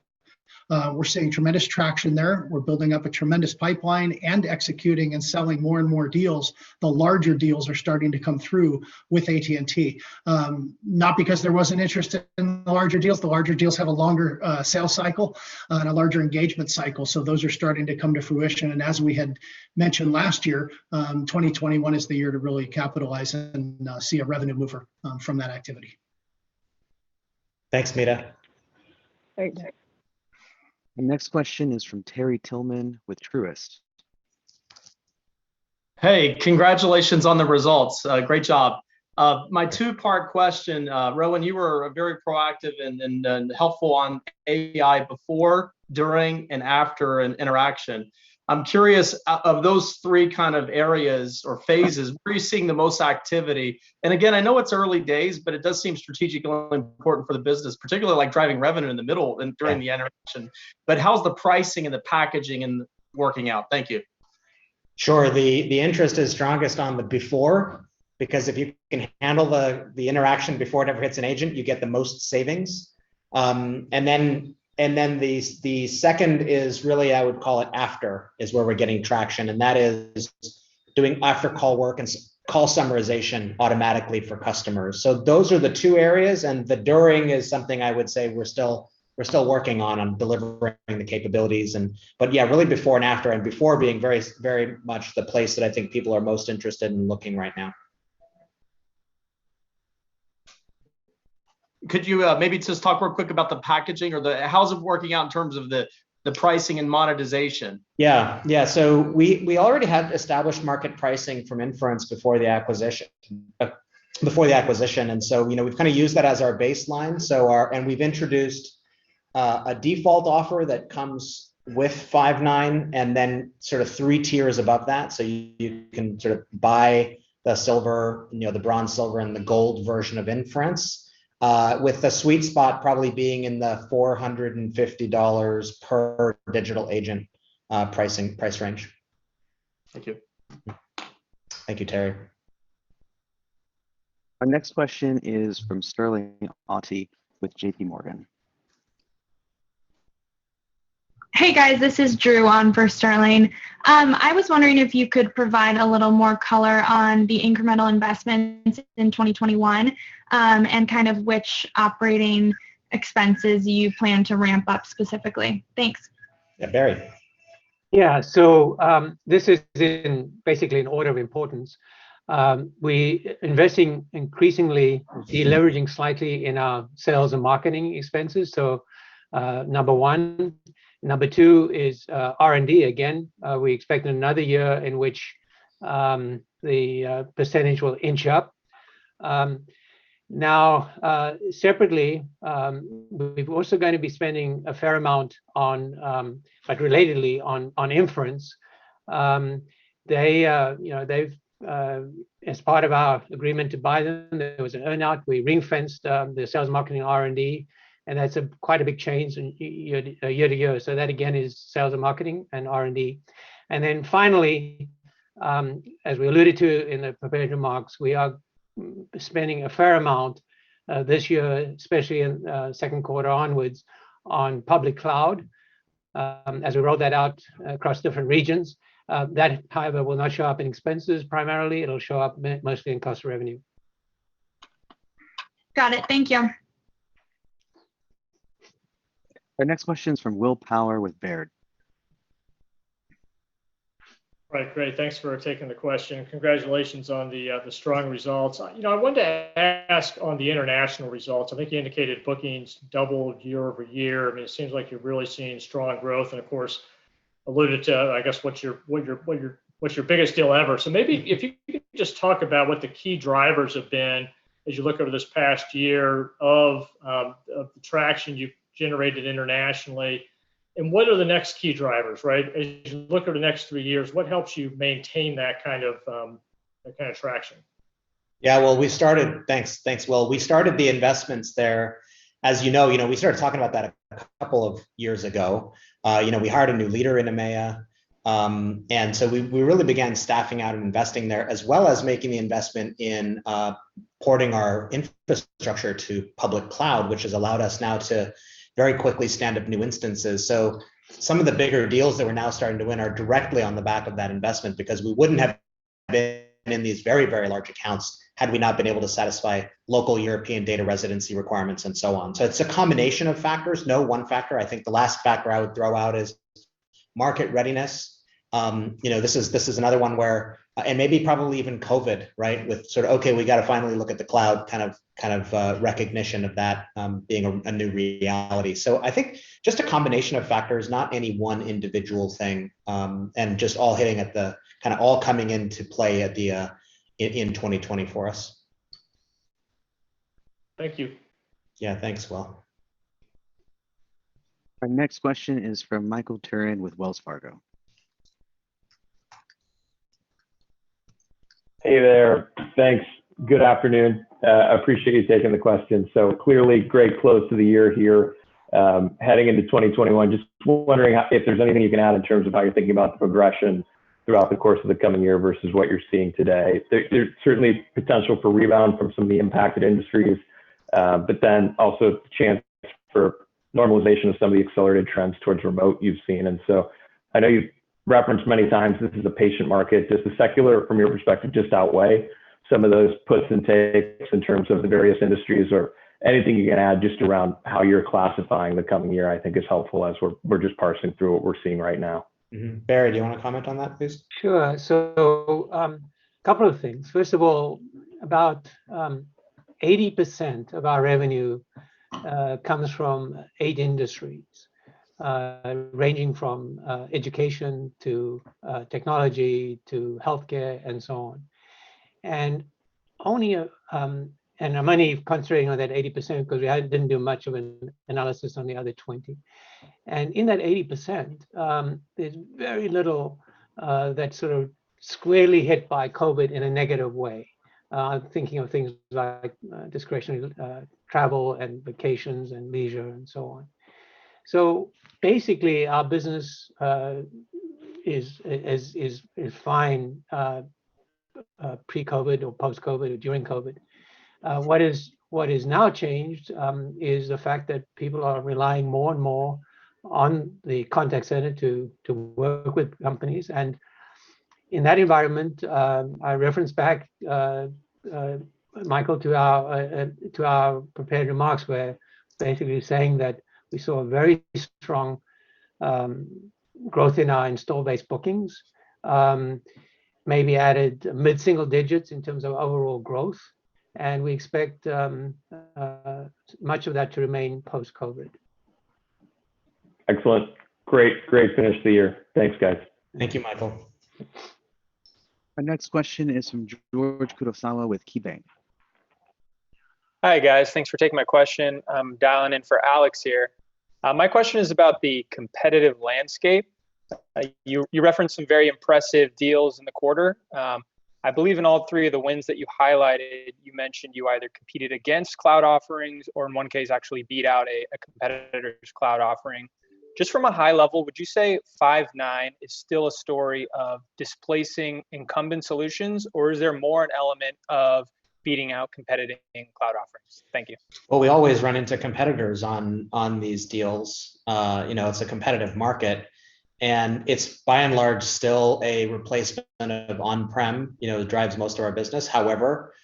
we're seeing tremendous traction there. We're building up a tremendous pipeline and executing and selling more and more deals. The larger deals are starting to come through with AT&T. Not because there wasn't interest in the larger deals. The larger deals have a longer sales cycle and a larger engagement cycle. So those are starting to come to fruition. And as we had mentioned last year, 2021 is the year to really capitalize and see a revenue mover from that activity. Thanks, Mita. Thanks. The next question is from Terry Tillman with Truist. Hey, congratulations on the results. Great job. My two-part question, Rowan, you were very proactive and helpful on AI before, during, and after an interaction. I'm curious, of those three kind of areas or phases, where are you seeing the most activity? And again, I know it's early days, but it does seem strategically important for the business, particularly like driving revenue in the middle and during the interaction. But how's the pricing and the packaging and working out? Thank you. Sure. The interest is strongest on the before, because if you can handle the interaction before it ever hits an agent, you get the most savings. And then the second is really, I would call it after, is where we're getting traction. And that is doing after call work and call summarization automatically for customers. So those are the two areas. And the during is something I would say we're still working on delivering the capabilities. But yeah, really before and after, and before being very, very much the place that I think people are most interested in looking right now. Could you maybe just talk real quick about the packaging or how's it working out in terms of the pricing and monetization? Yeah. So we already had established market pricing from Inference before the acquisition. And so, we've kind of used that as our baseline. And we've introduced a default offer that comes with Five9 and then sort of 3 tiers above that. So you can sort of buy the silver, the bronze, silver, and the gold version of Inference. With the sweet spot probably being in the $450 per digital agent price range. Thank you. Thank you, Terry. Our next question is from Sterling Auty with JP Morgan. Hey guys, this is Drew on for Sterling. I was wondering if you could provide a little more color on the incremental investments in 2021 and kind of which operating expenses you plan to ramp up specifically. Thanks. Yeah, Barry. Yeah, so this is basically in order of importance. We investing increasingly, deleveraging slightly in our sales and marketing expenses. So number one. Number two is R&D again. We expect another year in which the percentage will inch up. Now, separately, we're also going to be spending a fair amount on, but relatedly, on inference. They've as part of our agreement to buy them, there was an earnout. We ring-fenced the sales, marketing, R&D, and that's quite a big change in year to year. So that again is sales and marketing and R&D. And then finally, as we alluded to in the prepared remarks, we are spending a fair amount this year, especially in second quarter onwards, on public cloud as we roll that out across different regions. That, however, will not show up in expenses primarily. It'll show up mostly in cost of revenue. Got it. Thank you. Our next question is from Will Power with Baird. Right, great. Thanks for taking the question. Congratulations on the strong results. I wanted to ask on the international results. I think you indicated bookings doubled year over year. I mean, it seems like you're really seeing strong growth, and of course, alluded to, I guess, what's your biggest deal ever. So maybe if you could just talk about what the key drivers have been as you look over this past year of the traction you've generated internationally, and what are the next key drivers, right? As you look over the next 3 years, what helps you maintain that kind of traction? Yeah, well, thanks, Will. We started the investments there. As you know, we started talking about that a couple of years ago. We hired a new leader in EMEA. And so we really began staffing out and investing there, as well as making the investment in porting our infrastructure to public cloud, which has allowed us now to very quickly stand up new instances. So some of the bigger deals that we're now starting to win are directly on the back of that investment, because we wouldn't have been in these very, very large accounts had we not been able to satisfy local European data residency requirements and so on. So it's a combination of factors, no one factor. I think the last factor I would throw out is market readiness. This is another one where, and maybe probably even COVID, right? With sort of, okay, we got to finally look at the cloud kind of recognition of that being a new reality. So I think just a combination of factors, not any one individual thing, and just all hitting at the kind of all coming into play at the in 2020 for us. Thank you. Yeah, thanks, Will. Our next question is from Michael Turin with Wells Fargo. Hey there, thanks. Good afternoon. Appreciate you taking the question. So clearly great close to the year here. Heading into 2021, just wondering if there's anything you can add in terms of how you're thinking about the progression throughout the course of the coming year versus what you're seeing today. There's certainly potential for rebound from some of the impacted industries, but then also chance for normalization of some of the accelerated trends towards remote you've seen. And so I know you've referenced many times this is a patient market. Does the secular, from your perspective, just outweigh some of those puts and takes in terms of the various industries, or anything you can add just around how you're classifying the coming year? I think is helpful as we're just parsing through what we're seeing right now. Mm-hmm. Barry, do you want to comment on that, please? Sure. So a couple of things. First of all, about 80% of our revenue comes from 8 industries, ranging from education to technology to healthcare and so on. And only, and I'm only concentrating on that 80% because we didn't do much of an analysis on the other 20. And in that 80%, there's very little that's sort of squarely hit by COVID in a negative way. Thinking of things like discretionary travel and vacations and leisure and so on. So basically, our business is fine pre-COVID or post-COVID or during COVID. What is now changed is the fact that people are relying more and more on the contact center to work with companies. And in that environment, I reference back, Michael, to our prepared remarks, where basically saying that we saw a very strong growth in our install-based bookings, maybe added mid-single digits in terms of overall growth. And we expect much of that to remain post-COVID. Excellent. Great finish to the year. Thanks, guys. Thank you, Michael. Our next question is from George Kurosawa with KeyBank. Hi, guys. Thanks for taking my question. I'm dialing in for Alex here. My question is about the competitive landscape. You referenced some very impressive deals in the quarter. I believe in all three of the wins that you highlighted, you mentioned you either competed against cloud offerings or in one case actually beat out a competitor's cloud offering. Just from a high level, would you say Five9 is still a story of displacing incumbent solutions, or is there more an element of beating out competitive cloud offerings? Thank you. Well, we always run into competitors on these deals. It's a competitive market, and it's by and large still a replacement of on-prem. That drives most of our business. However,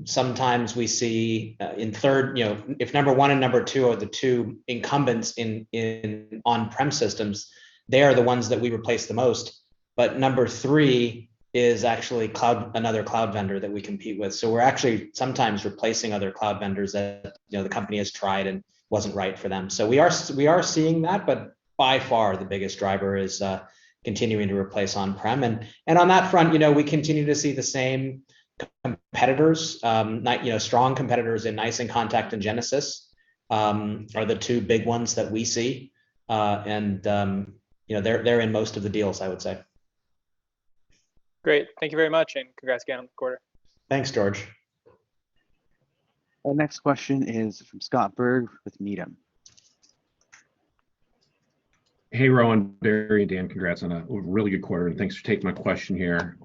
sometimes we see in third, if number one and number two are the two incumbents in on-prem systems, they are the ones that we replace the most. But number three is actually another cloud vendor that we compete with. So we're actually sometimes replacing other cloud vendors that the company has tried and wasn't right for them. So we are seeing that, but by far the biggest driver is continuing to replace on-prem. And on that front, we continue to see the same competitors. Strong competitors in NICE inContact and Genesys are the two big ones that we see, and they're in most of the deals, I would say. Great. Thank you very much, and congrats again on the quarter. Thanks, George. Our next question is from Scott Berg with Needham. Hey, Rowan, Barry, and Dan, congrats on a really good quarter, and thanks for taking my question here.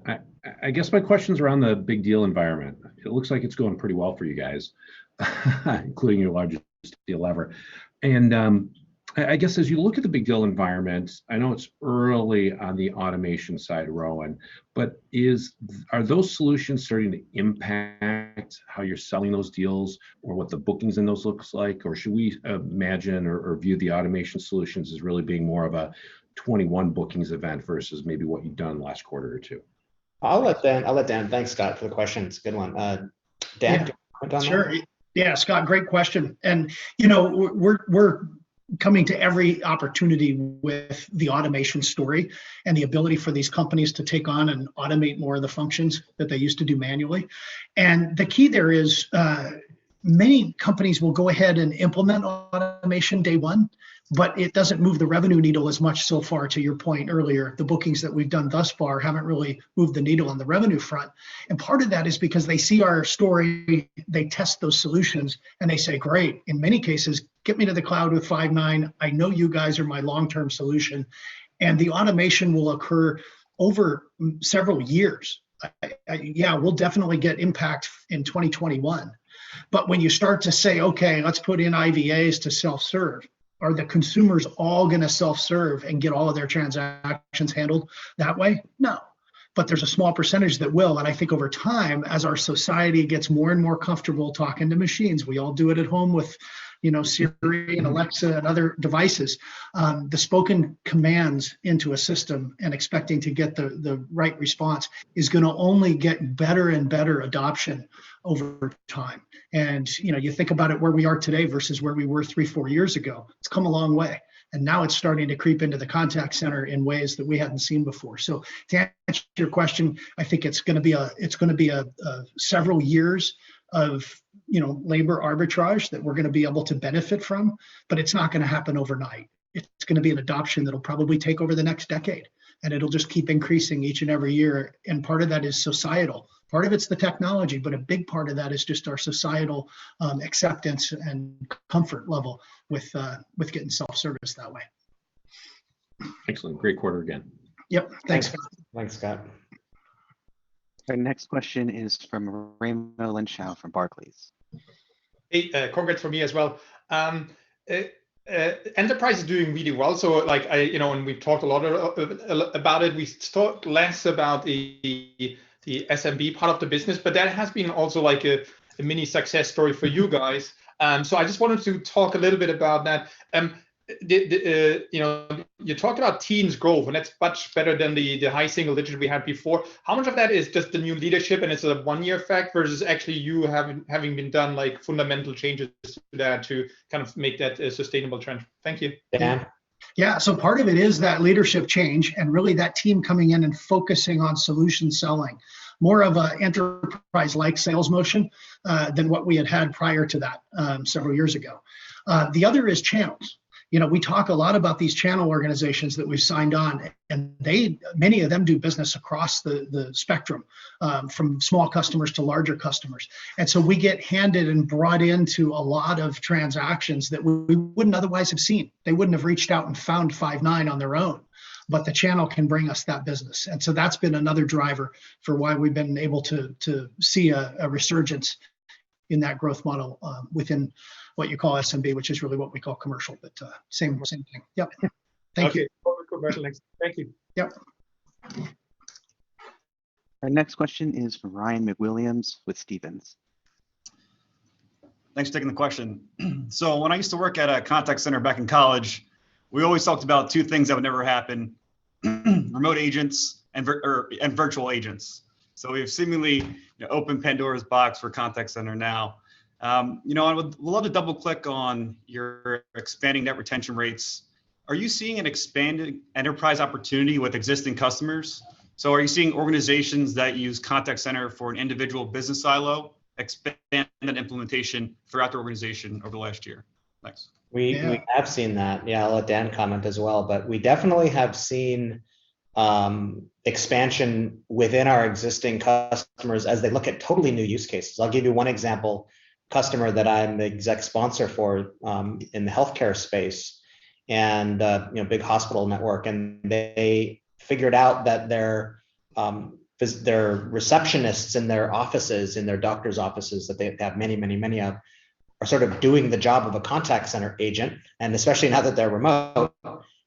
I guess my question's around the big deal environment. It looks like it's going pretty well for you guys, including your largest deal ever. And I guess as you look at the big deal environment, I know it's early on the automation side, Rowan, but are those solutions starting to impact how you're selling those deals or what the bookings in those looks like? Or should we imagine or view the automation solutions as really being more of a 21 bookings event versus maybe what you've done last quarter or two? I'll let Dan. Thanks, Scott, for the question. It's a good one. Dan, yeah, do you want to comment on sure. that? Yeah, Scott, great question. And we're coming to every opportunity with the automation story and the ability for these companies to take on and automate more of the functions that they used to do manually. And the key there is many companies will go ahead and implement automation day one, but it doesn't move the revenue needle as much so far. To your point earlier, the bookings that we've done thus far haven't really moved the needle on the revenue front. And part of that is because they see our story, they test those solutions, and they say, great, in many cases, get me to the cloud with Five9. I know you guys are my long-term solution. And the automation will occur over several years. Yeah, we'll definitely get impact in 2021. But when you start to say, okay, let's put in IVAs to self-serve, are the consumers all going to self-serve and get all of their transactions handled that way? No. But there's a small percentage that will. And I think over time, as our society gets more and more comfortable talking to machines, we all do it at home with Siri and Alexa and other devices, the spoken commands into a system and expecting to get the right response is going to only get better and better adoption over time. And you think about it where we are today versus where we were 3-4 years ago. It's come a long way. And now it's starting to creep into the contact center in ways that we hadn't seen before. So to answer your question, I think it's going to be a several years of labor arbitrage that we're going to be able to benefit from, but it's not going to happen overnight. It's going to be an adoption that'll probably take over the next decade, and it'll just keep increasing each and every year. And part of that is societal. Part of it's the technology, but a big part of that is just our societal acceptance and comfort level with getting self-service that way. Excellent. Great quarter again. Yep. Thanks. Thanks, Scott. Our next question is from Raimo Lenschow from Barclays. Hey, congrats from me as well. Enterprise is doing really well. So and we've talked a lot about it. We talked less about the SMB part of the business, but that has been also like a mini success story for you guys. So I just wanted to talk a little bit about that. You talked about teens growth, and that's much better than the high single digit we had before. How much of that is just the new leadership and it's a one-year effect versus actually you having been done like fundamental changes to that to kind of make that a sustainable trend? Thank you. Dan? Yeah, so part of it is that leadership change and really that team coming in and focusing on solution selling, more of an enterprise-like sales motion than what we had prior to that several years ago. The other is channels. You know, we talk a lot about these channel organizations that we've signed on, and many of them do business across the spectrum, from small customers to larger customers. And so we get handed and brought into a lot of transactions that we wouldn't otherwise have seen. They wouldn't have reached out and found Five9 on their own, but the channel can bring us that business. And so that's been another driver for why we've been able to see a resurgence in that growth model within what you call SMB, which is really what we call commercial, but same thing. Yep. Thank you. Thank you. Yep. Our next question is from Ryan McWilliams with Stephens. Thanks for taking the question. So when I used to work at a contact center back in college, we always talked about two things that would never happen: remote agents and virtual agents. So we've seemingly opened Pandora's box for contact center now. I would love to double click on your expanding net retention rates. Are you seeing an expanded enterprise opportunity with existing customers? So are you seeing organizations that use contact center for an individual business silo expand that implementation throughout the organization over the last year? Thanks. We have seen that. Yeah, I'll let Dan comment as well, but we definitely have seen expansion within our existing customers as they look at totally new use cases. I'll give you one example. Customer that I'm the exec sponsor for in the healthcare space, and big hospital network, and they figured out that their receptionists in their offices, in their doctor's offices that they have many of, are sort of doing the job of a contact center agent, and especially now that they're remote.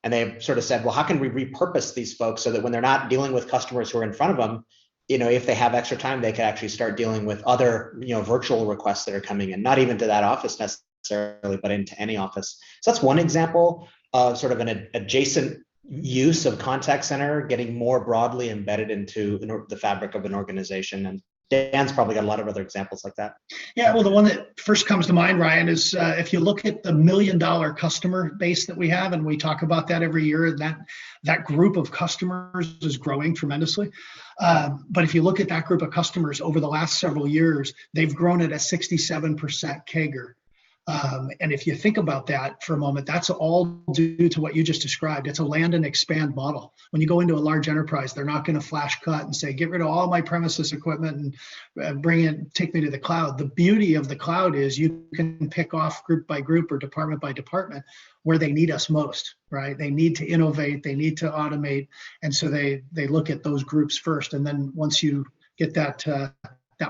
And they sort of said, well, how can we repurpose these folks so that when they're not dealing with customers who are in front of them, if they have extra time, they can actually start dealing with other, virtual requests that are coming in, not even to that office necessarily, but into any office. So that's one example of sort of an adjacent use of contact center getting more broadly embedded into the fabric of an organization. And Dan's probably got a lot of other examples like that. Yeah, well, the one that first comes to mind, Ryan, is if you look at the $1 million customer base that we have, and we talk about that every year, and that group of customers is growing tremendously. But if you look at that group of customers over the last several years, they've grown at a 67% CAGR. And if you think about that for a moment, that's all due to what you just described. It's a land and expand model. When you go into a large enterprise, they're not going to flash cut and say, get rid of all my premises equipment and take me to the cloud. The beauty of the cloud is you can pick off group by group or department by department where they need us most, right? They need to innovate, they need to automate. And so they look at those groups first. And then once you get that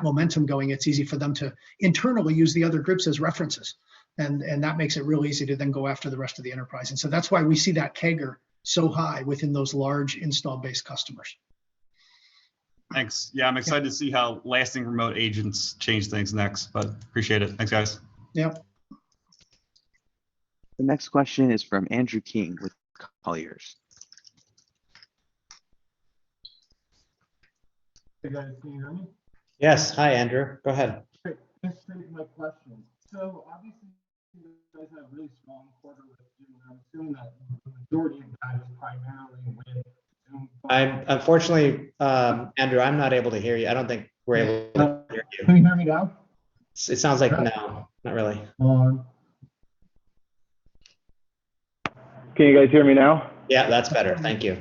momentum going, it's easy for them to internally use the other groups as references. And that makes it real easy to then go after the rest of the enterprise. And so that's why we see that CAGR so high within those large install-based customers. Thanks. Yeah, I'm excited to see how lasting remote agents change things next, but appreciate it. Thanks, guys. Yep. The next question is from Andrew King with Colliers. Hey guys, can you hear me? Yes. Hi, Andrew. Go ahead. Great. Thanks for taking my question. So obviously, you guys had a really strong quarter with Zoom. I'm assuming that the majority of that is primarily with Zoom. Unfortunately, Andrew, I'm not able to hear you. I don't think we're able to hear you. Can you hear me now? It sounds like no, not really. Can you guys hear me now? Yeah, that's better. Thank you.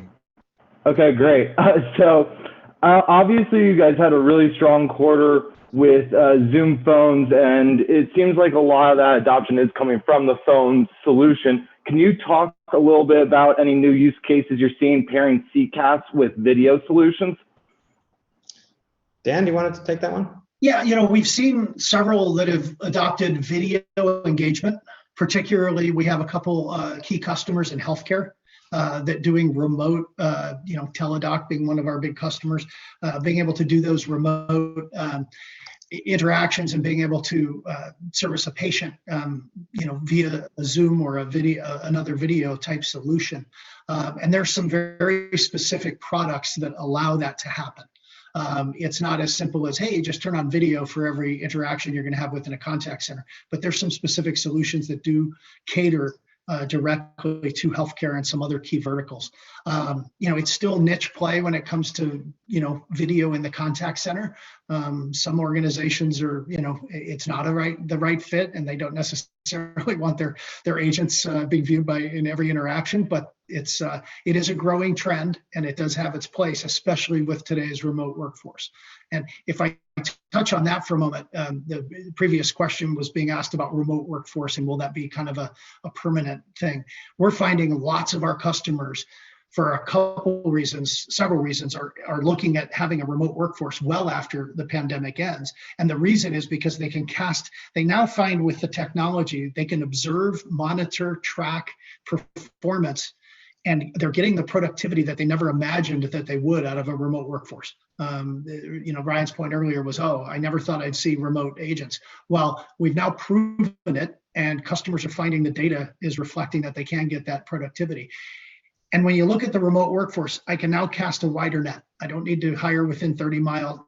Okay, great. So obviously you guys had a really strong quarter with Zoom phones, and it seems like a lot of that adoption is coming from the phone solution. Can you talk a little bit about any new use cases you're seeing pairing CCaaS with video solutions? Dan, do you want to take that one? Yeah, we've seen several that have adopted video engagement. Particularly, we have a couple key customers in healthcare that doing remote, Teladoc being one of our big customers, being able to do those remote interactions and being able to service a patient, via a Zoom or another video type solution. And there's some very specific products that allow that to happen. It's not as simple as, hey, just turn on video for every interaction you're going to have within a contact center. But there's some specific solutions that do cater directly to healthcare and some other key verticals. It's still niche play when it comes to, video in the contact center. Some organizations are, it's not the right fit, and they don't necessarily want their agents being viewed in every interaction, but it is a growing trend, and it does have its place, especially with today's remote workforce. And if I touch on that for a moment, the previous question was being asked about remote workforce and will that be kind of a permanent thing? We're finding lots of our customers, for a couple reasons, several reasons, are looking at having a remote workforce well after the pandemic ends. And the reason is because they now find with the technology, they can observe, monitor, track performance, and they're getting the productivity that they never imagined that they would out of a remote workforce. Ryan's point earlier was, I never thought I'd see remote agents. Well, we've now proven it, and customers are finding the data is reflecting that they can get that productivity. And when you look at the remote workforce, I can now cast a wider net. I don't need to hire within 30-mile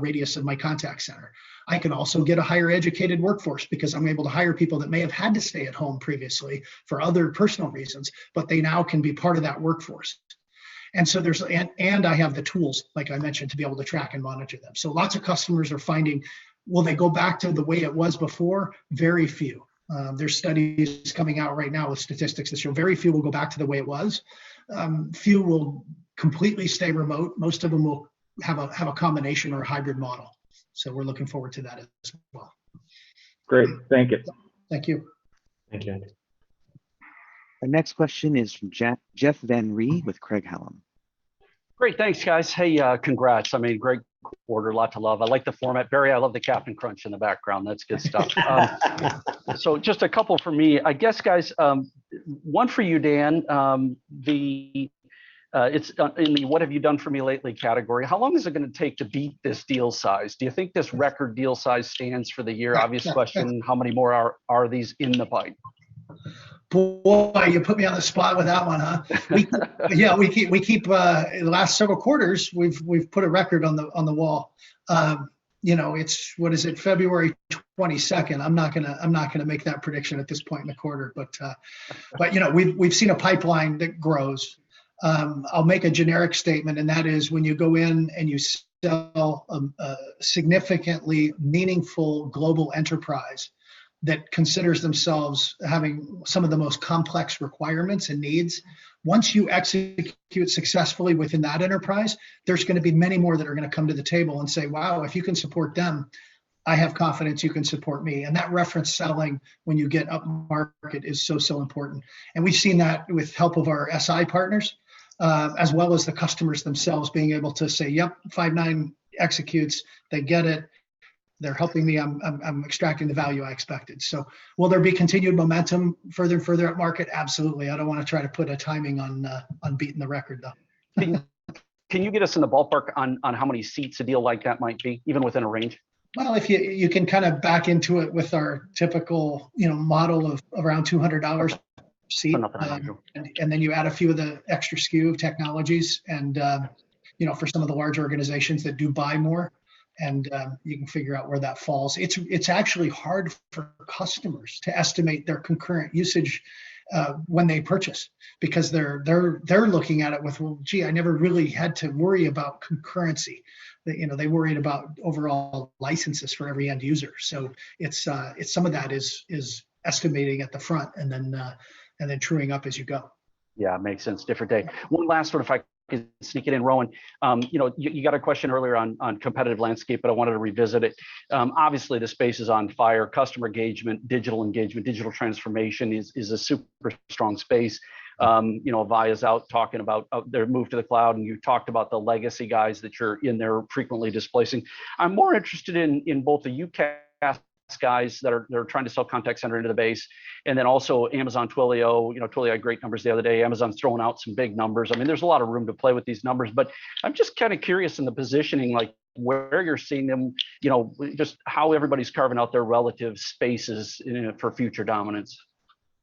radius of my contact center. I can also get a higher educated workforce because I'm able to hire people that may have had to stay at home previously for other personal reasons, but they now can be part of that workforce. And so and I have the tools, like I mentioned, to be able to track and monitor them. So lots of customers are finding, will they go back to the way it was before? Very few. There's studies coming out right now with statistics that show very few will go back to the way it was. Few will completely stay remote. Most of them will have a combination or a hybrid model. So we're looking forward to that as well. Great, thank you. Thank you. Thank you, Andy. Our next question is from Jeff Van Rhee with Craig-Hallum. Great, thanks, guys. Hey, congrats. I mean, great quarter, a lot to love. I like the format. Barry, I love the Captain Crunch in the background. That's good stuff. So just a couple for me. I guess, guys, one for you, Dan. It's in the what have you done for me lately category. How long is it going to take to beat this deal size? Do you think this record deal size stands for the year? Obvious question, how many more are these in the pipe? Boy, you put me on the spot with that one, huh? We keep in the last several quarters, we've put a record on the wall. It's, what is it, February 22nd. I'm not gonna make that prediction at this point in the quarter, but we've seen a pipeline that grows. I'll make a generic statement, and that is when you go in and you sell a significantly meaningful global enterprise that considers themselves having some of the most complex requirements and needs, once you execute successfully within that enterprise, there's going to be many more that are going to come to the table and say, wow, if you can support them, I have confidence you can support me. And that reference selling when you get up market is so important. And we've seen that with help of our SI partners, as well as the customers themselves being able to say, yep, Five9 executes, they get it. They're helping me. I'm extracting the value I expected. So will there be continued momentum further and further up market? Absolutely. I don't want to try to put a timing on beating the record though. Can you get us in the ballpark on how many seats a deal like that might be, even within a range? Well, if you can kind of back into it with our typical model of around $200 seat, and then you add a few of the extra SKU technologies, and for some of the large organizations that do buy more. And you can figure out where that falls. It's actually hard for customers to estimate their concurrent usage when they purchase, because they're looking at it with, well, gee, I never really had to worry about concurrency. They worried about overall licenses for every end user. So it's some of that is estimating at the front and then truing up as you go. Yeah, makes sense. Different day. One last one, if I could sneak it in, Rowan. You got a question earlier on competitive landscape, but I wanted to revisit it. Obviously, the space is on fire. Customer engagement, digital transformation is a super strong space. Avaya's out talking about their move to the cloud, and you talked about the legacy guys that you're in there frequently displacing. I'm more interested in both the UCaaS guys that are trying to sell contact center into the base, and then also Amazon Twilio. Twilio had great numbers the other day. Amazon's throwing out some big numbers. I mean, there's a lot of room to play with these numbers, but I'm just kind of curious in the positioning, like where you're seeing them, just how everybody's carving out their relative spaces for future dominance.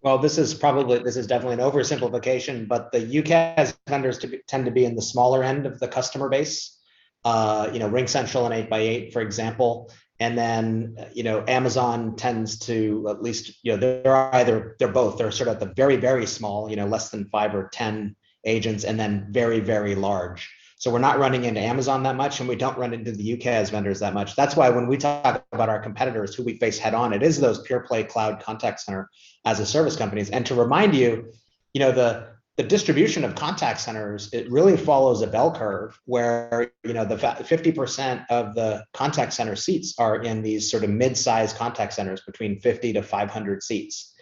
Well, this is definitely an oversimplification, but the UCaaS vendors tend to be in the smaller end of the customer base. RingCentral and 8x8, for example. And then, Amazon tends to, at least, they're both, they're sort of at the very, very small, less than 5 or 10 agents, and then very, very large. So we're not running into Amazon that much, and we don't run into the UCaaS vendors that much. That's why when we talk about our competitors who we face head on, it is those pure play cloud contact center as a service companies. And to remind you, the distribution of contact centers, it really follows a bell curve where, the 50% of the contact center seats are in these sort of mid-sized contact centers between 50 to 500 seats.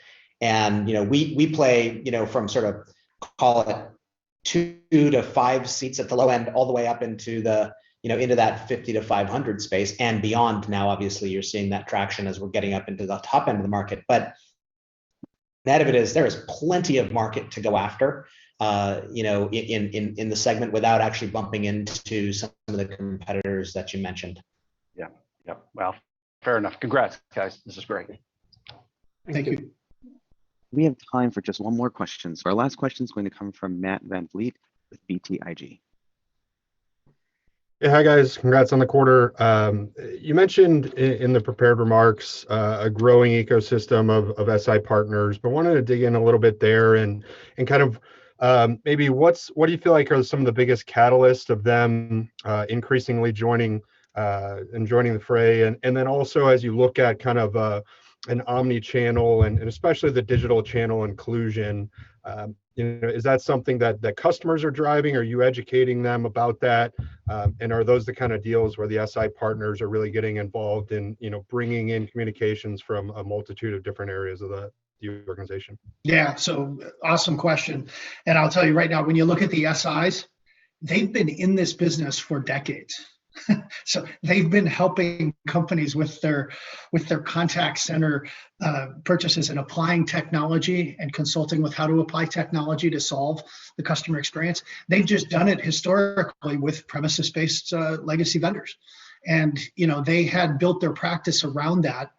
And, we play, from sort of, call it 2 to 5 seats at the low end, all the way up into the, into that 50 to 500 space and beyond. Now, obviously, you're seeing that traction as we're getting up into the top end of the market. But net of it is there is plenty of market to go after, in the segment without actually bumping into some of the competitors that you mentioned. Yeah. Well, fair enough. Congrats, guys. This is great. Thank you. We have time for just one more question. So our last question is going to come from Matt Van Vliet with BTIG. Yeah, hi guys, congrats on the quarter. You mentioned in the prepared remarks a growing ecosystem of SI partners, but wanted to dig in a little bit there and kind of maybe what do you feel like are some of the biggest catalysts of them increasingly joining the fray, and then also as you look at kind of an omni-channel and especially the digital channel inclusion, is that something that customers are driving? Are you educating them about that? And are those the kind of deals where the SI partners are really getting involved in, bringing in communications from a multitude of different areas of the organization? Yeah, so awesome question. And I'll tell you right now, when you look at the SIs, they've been in this business for decades. So they've been helping companies with their contact center purchases and applying technology and consulting with how to apply technology to solve the customer experience. They've just done it historically with premises-based legacy vendors. And, they had built their practice around that.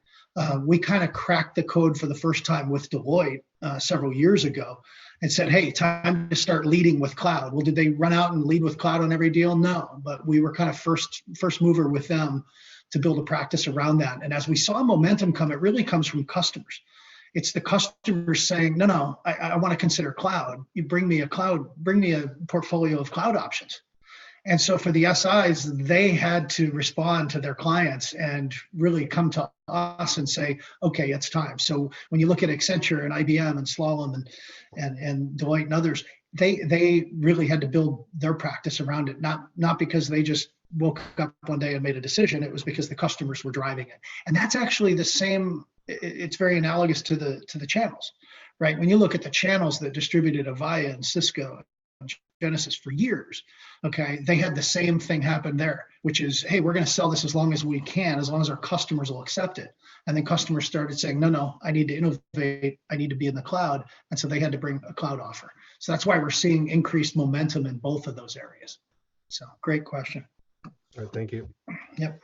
We kind of cracked the code for the first time with Deloitte several years ago and said, hey, time to start leading with cloud. Well, did they run out and lead with cloud on every deal? No, but we were kind of first mover with them to build a practice around that. And as we saw momentum come, it really comes from customers. It's the customers saying, no, I want to consider cloud. You bring me a portfolio of cloud options. And so for the SIs, they had to respond to their clients and really come to us and say, okay, it's time. So when you look at Accenture and IBM and Slalom and Deloitte and others, they really had to build their practice around it, not because they just woke up one day and made a decision. It was because the customers were driving it. And that's actually the same. It's very analogous to the channels, right? When you look at the channels that distributed Avaya and Cisco and Genesys for years, okay, they had the same thing happen there, which is, hey, we're going to sell this as long as we can, as long as our customers will accept it. And then customers started saying, no, I need to innovate. I need to be in the cloud. And so they had to bring a cloud offer. So that's why we're seeing increased momentum in both of those areas. So great question. All right, thank you. Yep.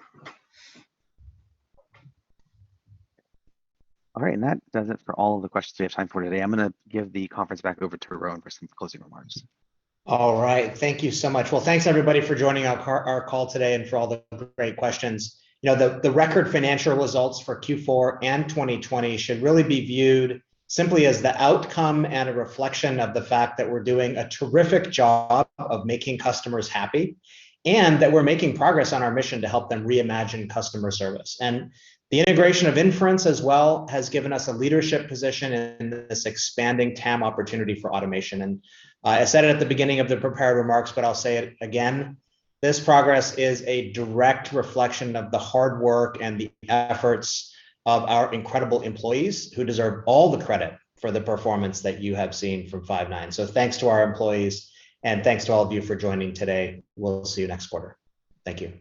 All right, and that does it for all of the questions we have time for today. I'm going to give the conference back over to Rowan for some closing remarks. All right, thank you so much. Well, thanks everybody for joining our call today and for all the great questions. The record financial results for Q4 and 2020 should really be viewed simply as the outcome and a reflection of the fact that we're doing a terrific job of making customers happy, and that we're making progress on our mission to help them reimagine customer service. And the integration of inference as well has given us a leadership position in this expanding TAM opportunity for automation. And I said it at the beginning of the prepared remarks, but I'll say it again. This progress is a direct reflection of the hard work and the efforts of our incredible employees, who deserve all the credit for the performance that you have seen from Five9. So thanks to our employees, and thanks to all of you for joining today. We'll see you next quarter. Thank you.